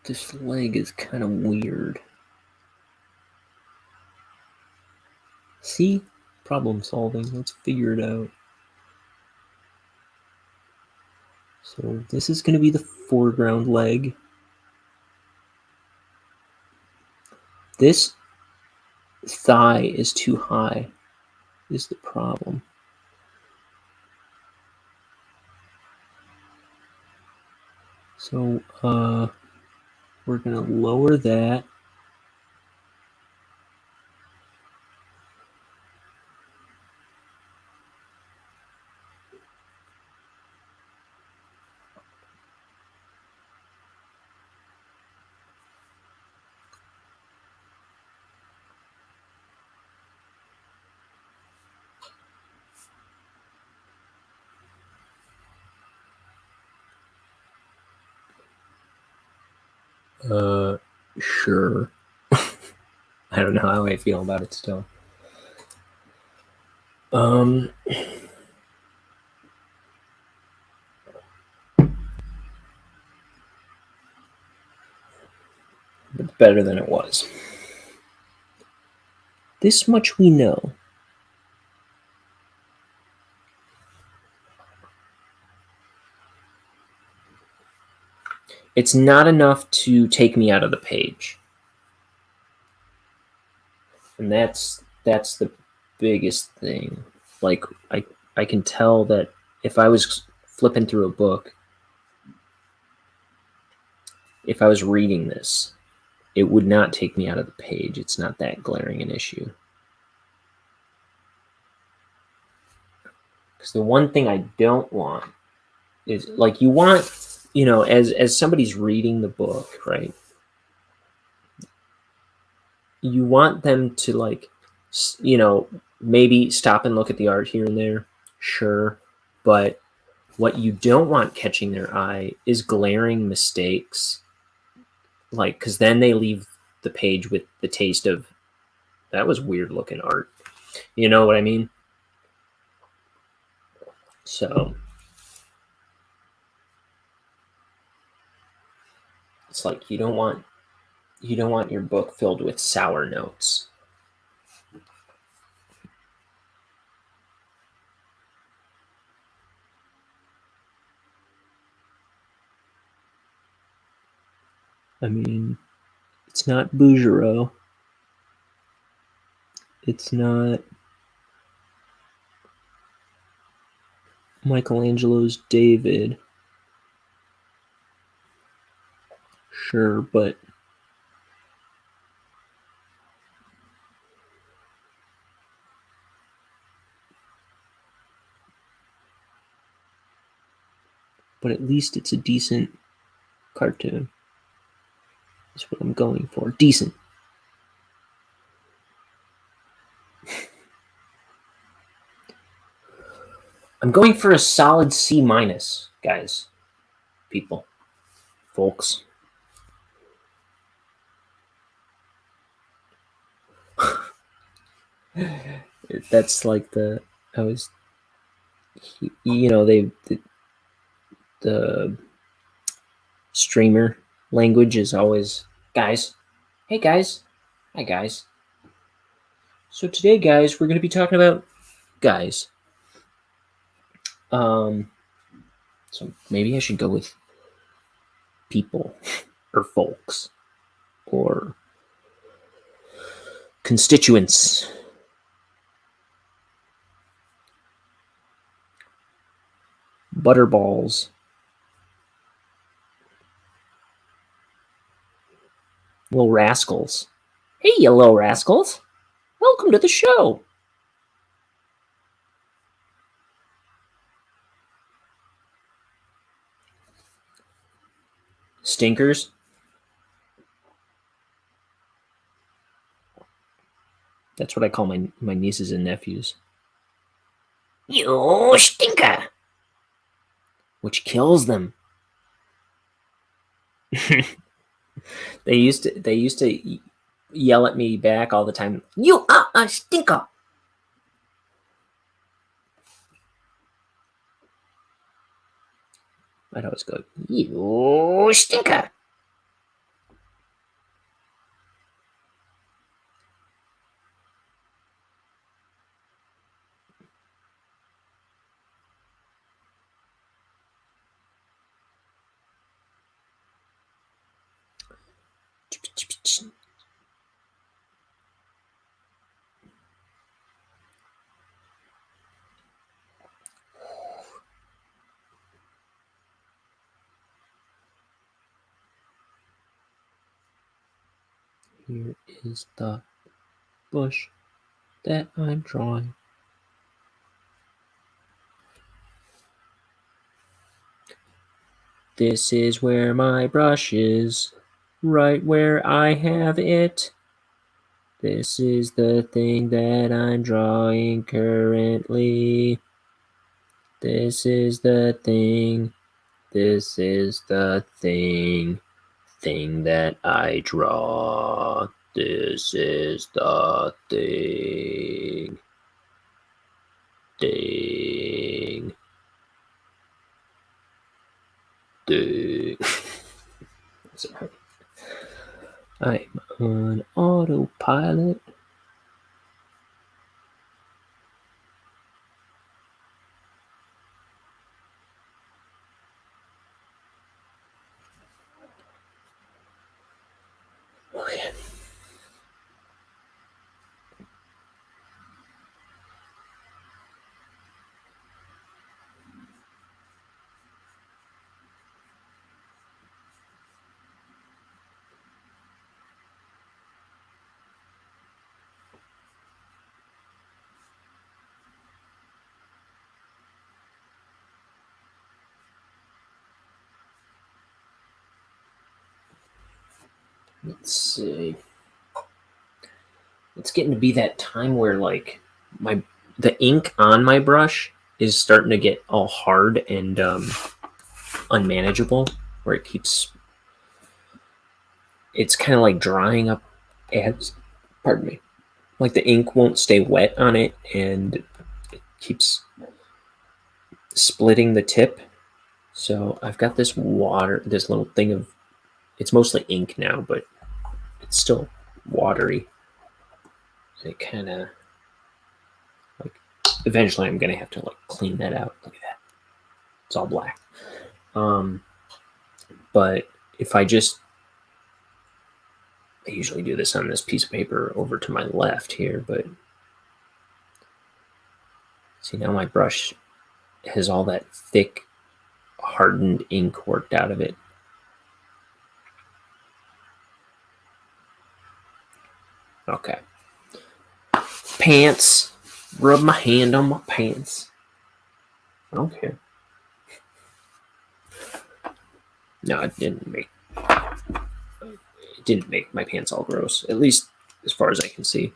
This leg is kind of weird. See? Problem solving. Let's figure it out. So this is going to be the foreground leg. This thigh is too high, is the problem. So we're going to lower that. Sure. I don't know how I feel about it still. It's better than it was. This much we know. It's not enough to take me out of the page. And that's the biggest thing. Like, I can tell that if I was flipping through a book, if I was reading this, it would not take me out of the page. It's not that glaring an issue. Because the one thing I don't want is, like, you want, you know, as somebody's reading the book, right? You want them to, like, you know, maybe stop and look at the art here and there, sure. But what you don't want catching their eye is glaring mistakes. Like, because then they leave the page with the taste of, that was weird looking art. You know what I mean? So it's like you don't want your book filled with sour notes. I mean, it's not Bouguereau. It's not Michelangelo's David. Sure, but at least it's a decent cartoon. That's what I'm going for. Decent. I'm going for a solid C-, guys. People. Folks. That's like the the streamer language is always, guys. Hey guys. Hi guys. So today, guys, we're going to be talking about guys. So maybe I should go with people or folks or constituents. Butterballs. Little rascals. Hey, you little rascals. Welcome to the show. Stinkers. That's what I call my nieces and nephews. You stinker. Which kills them. They used to yell at me back all the time. You are a stinker. I'd always go, "You stinker." Here is the bush that I'm drawing. This is where my brush is, right where I have it. This is the thing that I'm drawing currently. This is the thing. This is the thing that I draw. This is the thing. Ding. Sorry. I'm on autopilot. Okay. Let's see. It's getting to be that time where like the ink on my brush is starting to get all hard and unmanageable, where it's kind of like drying up as, pardon me, like the ink won't stay wet on it and it keeps splitting the tip. So I've got this little thing of, it's mostly ink now, but it's still watery. And it kind of, like, eventually I'm going to have to like clean that out. Look at that. It's all black. But if I usually do this on this piece of paper over to my left here, but see, now my brush has all that thick, hardened ink worked out of it. Okay. Pants. Rub my hand on my pants. Okay. No, it didn't make my pants all gross, at least as far as I can see.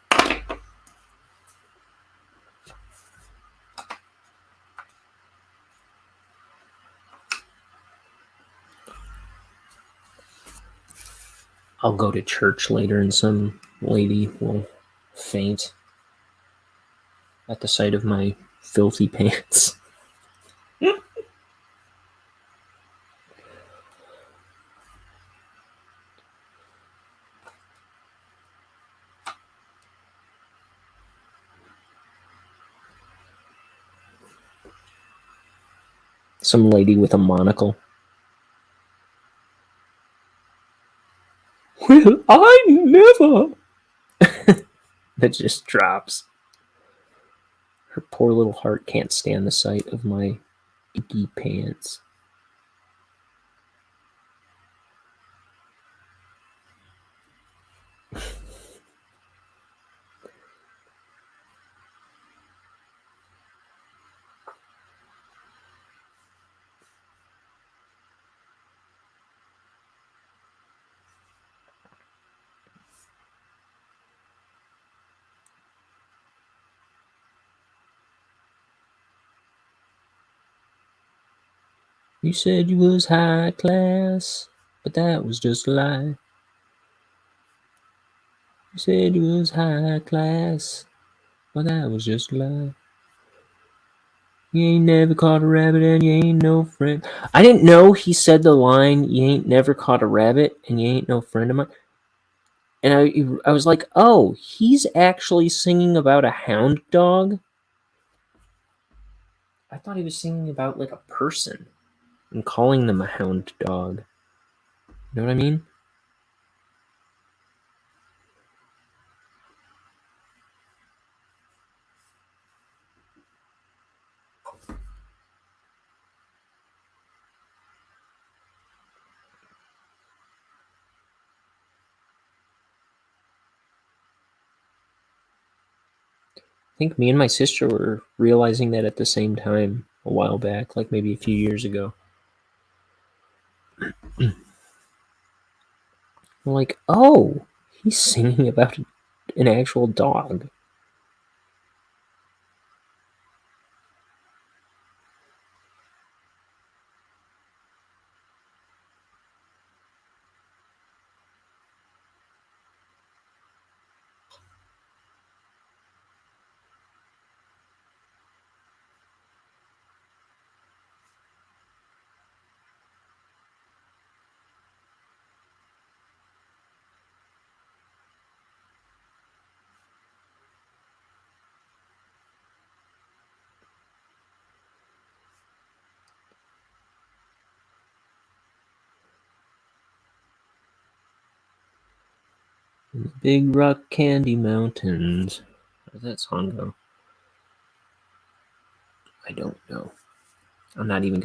I'll go to church later and some lady will faint at the sight of my filthy pants. Some lady with a monocle. Well, I never. That just drops. Her poor little heart can't stand the sight of my icky pants. You said you was high class, but that was just a lie. You said you was high class, but that was just a lie. You ain't never caught a rabbit and you ain't no friend. I didn't know he said the line, you ain't never caught a rabbit and you ain't no friend of mine. And I was like, oh, he's actually singing about a hound dog? I thought he was singing about like a person and calling them a hound dog. You know what I mean? I think me and my sister were realizing that at the same time a while back, like maybe a few years ago. We're like, oh, he's singing about an actual dog. In the Big Rock Candy Mountains. How does that song go? I don't know. I'm not even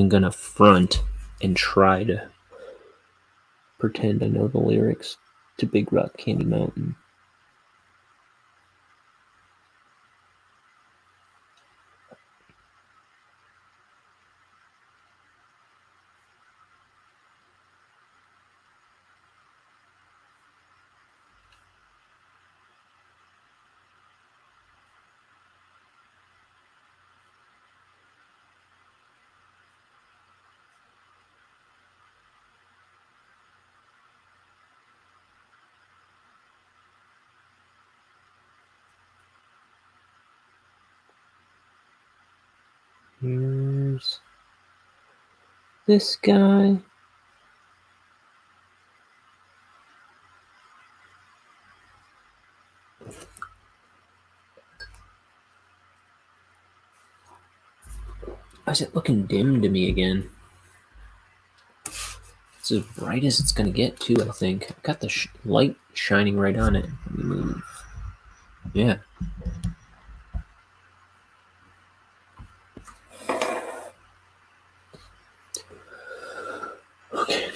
gonna front and try to pretend I know the lyrics to Big Rock Candy Mountain. Here's this guy. Why is it looking dim to me again? It's as bright as it's gonna get too, I think. I've got the light shining right on it. Let me move. Yeah. Okay.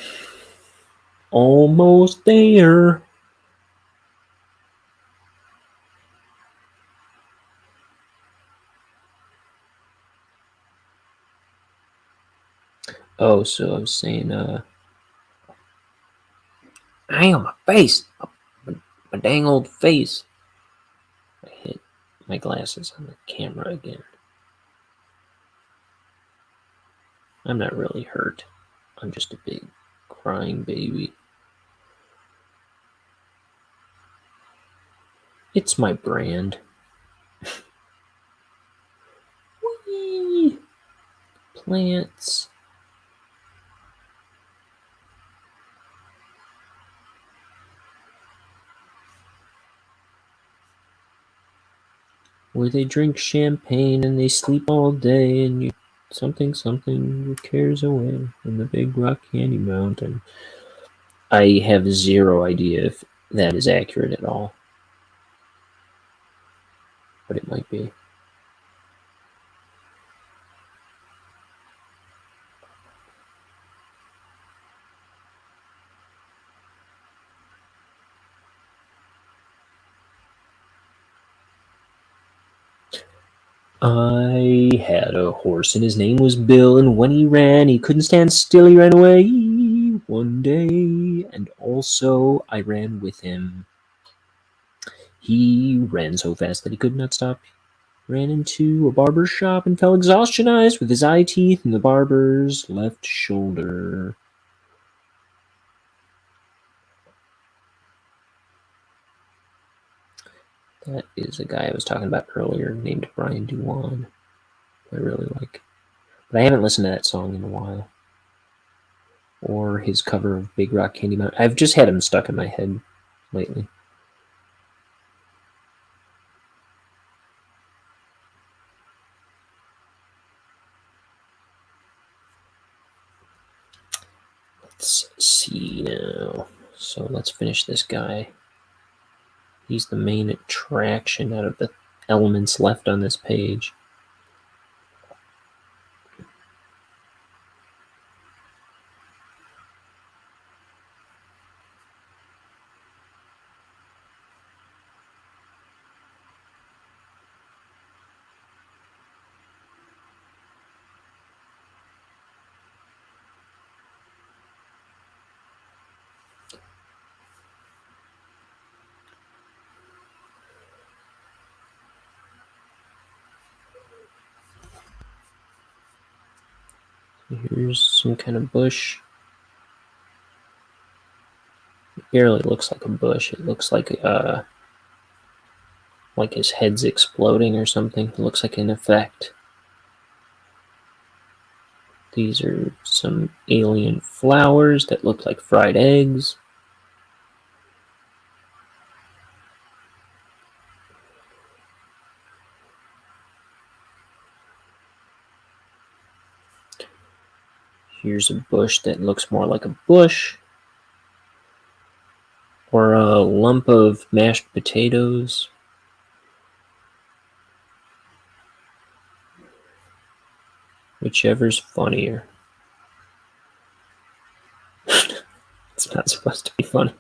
Almost there. Oh, so I was saying, I on my face. My dang old face. I hit my glasses on the camera again. I'm not really hurt. I'm just a big crying baby. It's my brand. Whee! Plants. Where they drink champagne and they sleep all day and you something your cares away in the Big Rock Candy Mountain. I have zero idea if that is accurate at all, but it might be. I had a horse and his name was Bill, and when he ran, he couldn't stand still, he ran away one day, and also I ran with him. He ran so fast that he could not stop. He ran into a barber's shop and fell exhaustionized with his eye teeth in the barber's left shoulder. That is a guy I was talking about earlier named Brian Irwin. I really like. But I haven't listened to that song in a while. Or his cover of Big Rock Candy Mountain. I've just had him stuck in my head lately. Let's see now. So let's finish this guy. He's the main attraction out of the elements left on this page. Here's some kind of bush. It barely looks like a bush. It looks like his head's exploding or something. It looks like an effect. These are some alien flowers that look like fried eggs. Here's a bush that looks more like a bush. Or a lump of mashed potatoes. Whichever's funnier. It's not supposed to be funny.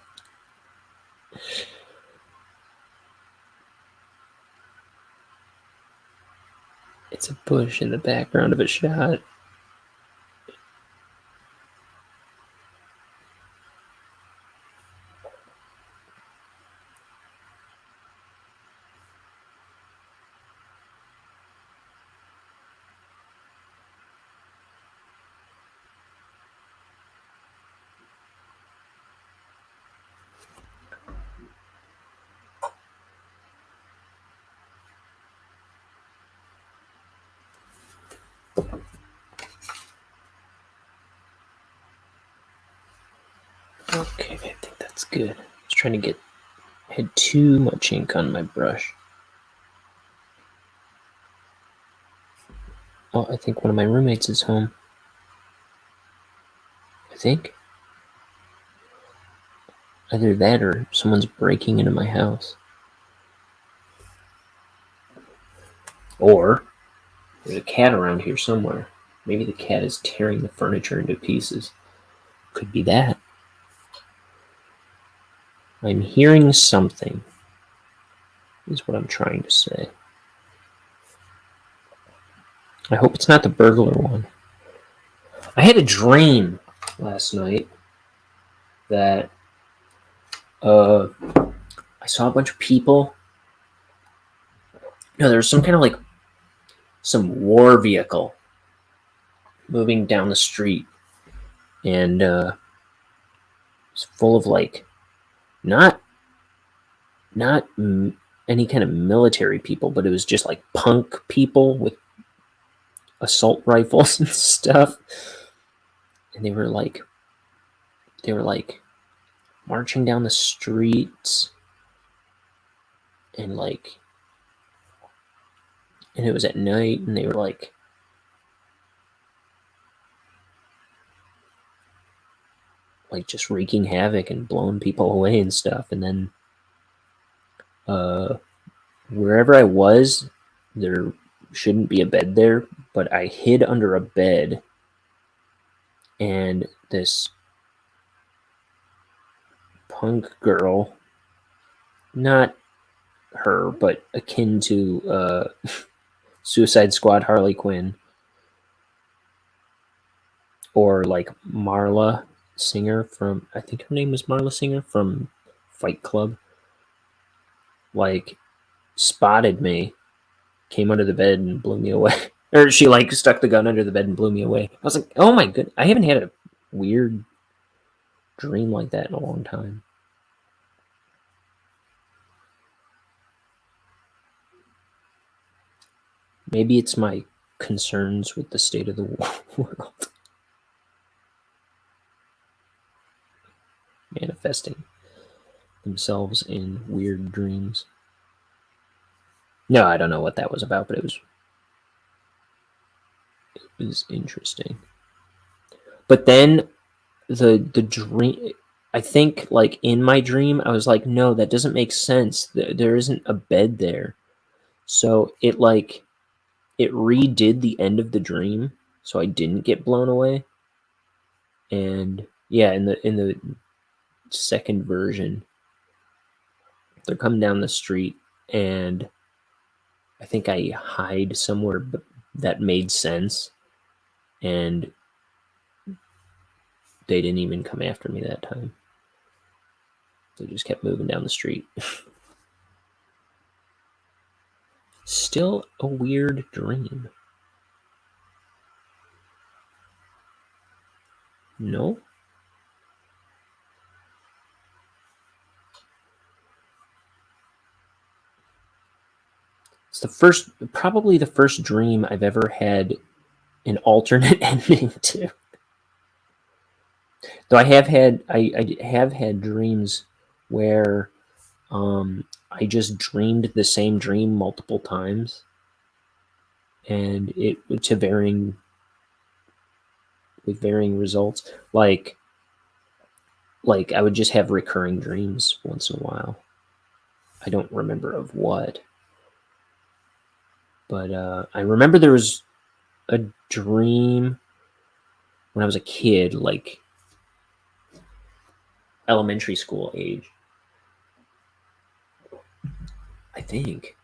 It's a bush in the background of a shot. Okay, I think that's good. I was trying to had too much ink on my brush. Oh, I think one of my roommates is home. I think. Either that or someone's breaking into my house. Or there's a cat around here somewhere. Maybe the cat is tearing the furniture into pieces. Could be that. I'm hearing something, is what I'm trying to say. I hope it's not the burglar one. I had a dream last night that I saw a bunch of people. No, there was some kind of some war vehicle moving down the street, and it was full of not any kind of military people, but it was just punk people with assault rifles and stuff, and they were marching down the streets, and it was at night, and they were just wreaking havoc and blowing people away and stuff. And then wherever I was, there shouldn't be a bed there, but I hid under a bed, and this punk girl, not her, but akin to Suicide Squad Harley Quinn, or Marla Singer from, I think her name was Marla Singer from Fight Club, spotted me, came under the bed and blew me away. Or she stuck the gun under the bed and blew me away. I was like, oh my goodness, I haven't had a weird dream like that in a long time. Maybe it's my concerns with the state of the world manifesting themselves in weird dreams. No, I don't know what that was about, but it was interesting. But then the dream, I think, like, in my dream, I was like, no, that doesn't make sense. There isn't a bed there. So it redid the end of the dream, so I didn't get blown away. And yeah, in the second version, they're coming down the street, and I think I hide somewhere that made sense, and they didn't even come after me that time. They just kept moving down the street. Still a weird dream. No? It's probably the first dream I've ever had an alternate ending to. Though I have had dreams where I just dreamed the same dream multiple times, and it with varying results. Like I would just have recurring dreams once in a while. I don't remember of what, but I remember there was a dream when I was a kid, like elementary school age, I think.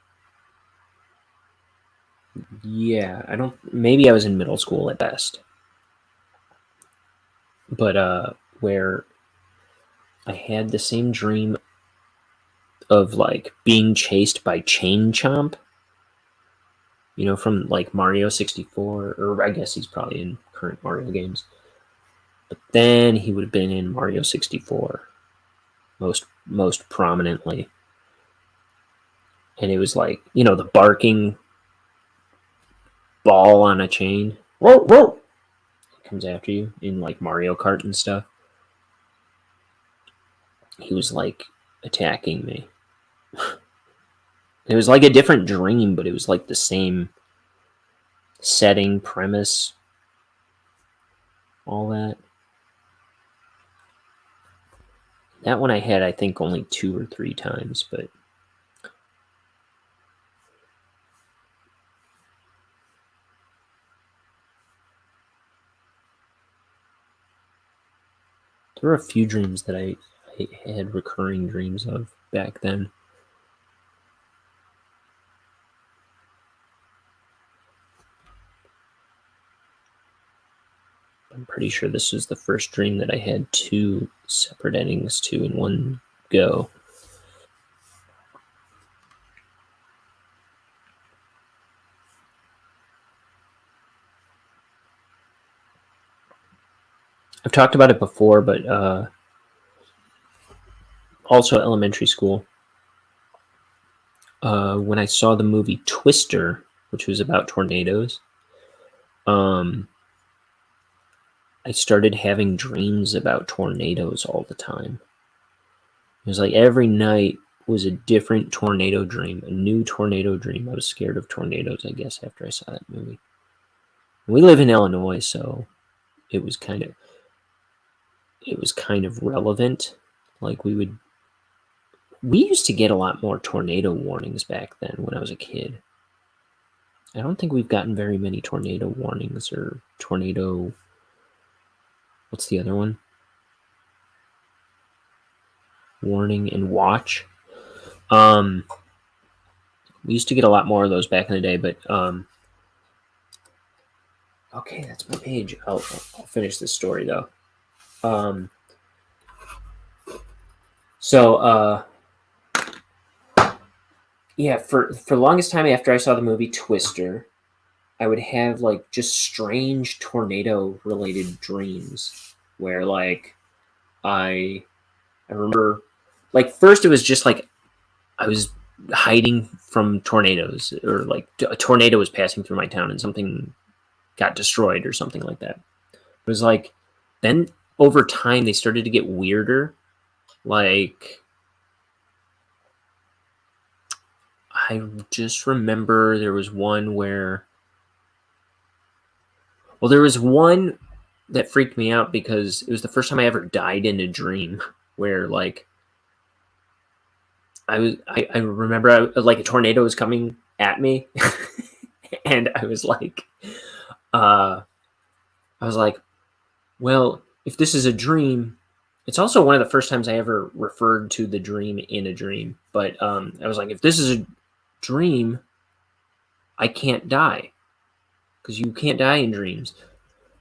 Yeah, maybe I was in middle school at best. But where I had the same dream of like being chased by Chain Chomp, from like Mario 64, or I guess he's probably in current Mario games. But then he would have been in Mario 64 most prominently. And it was like, the barking ball on a chain. Whoa, whoa! It comes after you in like Mario Kart and stuff. He was like attacking me. It was like a different dream, but it was like the same setting, premise, all that. That one I had, I think, only 2 or 3 times, but there were a few dreams that I had recurring dreams of back then. I'm pretty sure this was the first dream that I had 2 separate endings to in one go. I've talked about it before, but also elementary school. When I saw the movie Twister, which was about tornadoes, I started having dreams about tornadoes all the time. It was like every night was a different tornado dream, a new tornado dream. I was scared of tornadoes, I guess, after I saw that movie. We live in Illinois, so it was kind of relevant. Like we used to get a lot more tornado warnings back then when I was a kid. I don't think we've gotten very many tornado warnings or tornado... What's the other one? Warning and watch. We used to get a lot more of those back in the day, but okay, that's my page. I'll finish this story though. Yeah, for the longest time after I saw the movie Twister, I would have like just strange tornado related dreams where like I remember, like, first it was just like I was hiding from tornadoes, or like a tornado was passing through my town and something got destroyed or something like that. It was like, then over time they started to get weirder. Like, I just remember there was one where, well, there was one that freaked me out because it was the first time I ever died in a dream, where like I remember like a tornado was coming at me and I was like, well, if this is a dream, it's also one of the first times I ever referred to the dream in a dream. But I was like, if this is a dream, I can't die, because you can't die in dreams,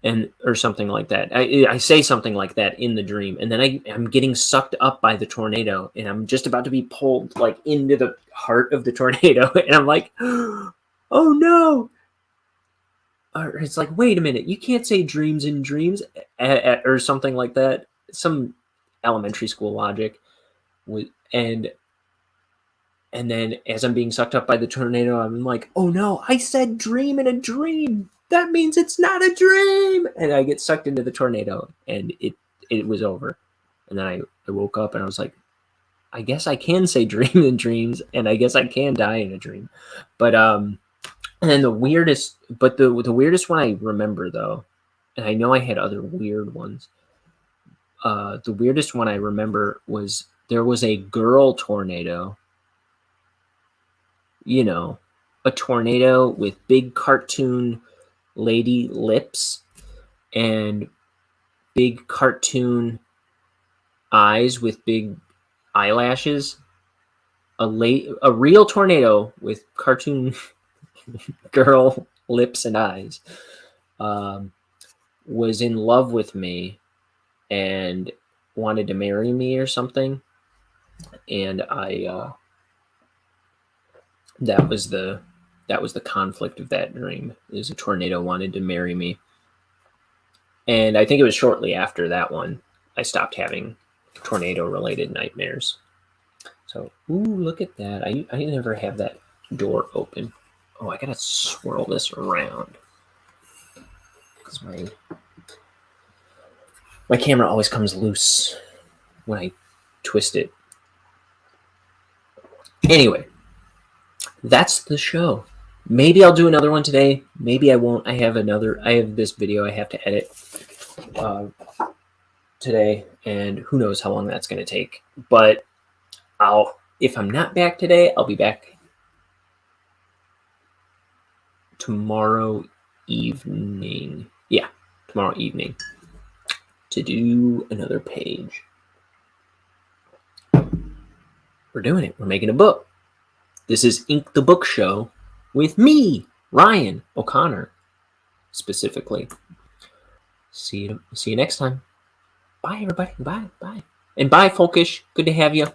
and or something like that. I say something like that in the dream, and then I'm getting sucked up by the tornado, and I'm just about to be pulled like into the heart of the tornado, and I'm like, oh no. Or it's like, wait a minute, you can't say dreams in dreams, or something like that. Some elementary school logic. And then as I'm being sucked up by the tornado, I'm like, oh no, I said dream in a dream. That means it's not a dream. And I get sucked into the tornado, and it was over. And then I woke up and I was like, I guess I can say dream in dreams, and I guess I can die in a dream. But and then the weirdest one I remember, though, and I know I had other weird ones. The weirdest one I remember was there was a girl tornado. You know, a tornado with big cartoon lady lips and big cartoon eyes with big eyelashes. A real tornado with cartoon girl lips and eyes was in love with me and wanted to marry me or something. And that was the conflict of that dream, is a tornado wanted to marry me. And I think it was shortly after that one I stopped having tornado related nightmares. So, ooh, look at that. I never have that door open. Oh, I gotta swirl this around, because my camera always comes loose when I twist it. Anyway, that's the show. Maybe I'll do another one today. Maybe I won't. I have this video I have to edit today, and who knows how long that's going to take. But if I'm not back today, I'll be back tomorrow evening. Yeah, tomorrow evening to do another page. We're doing it. We're making a book. This is Ink the Book Show with me, Ryan O'Connor, specifically. See you next time. Bye, everybody. Bye. And bye, Folkish. Good to have you.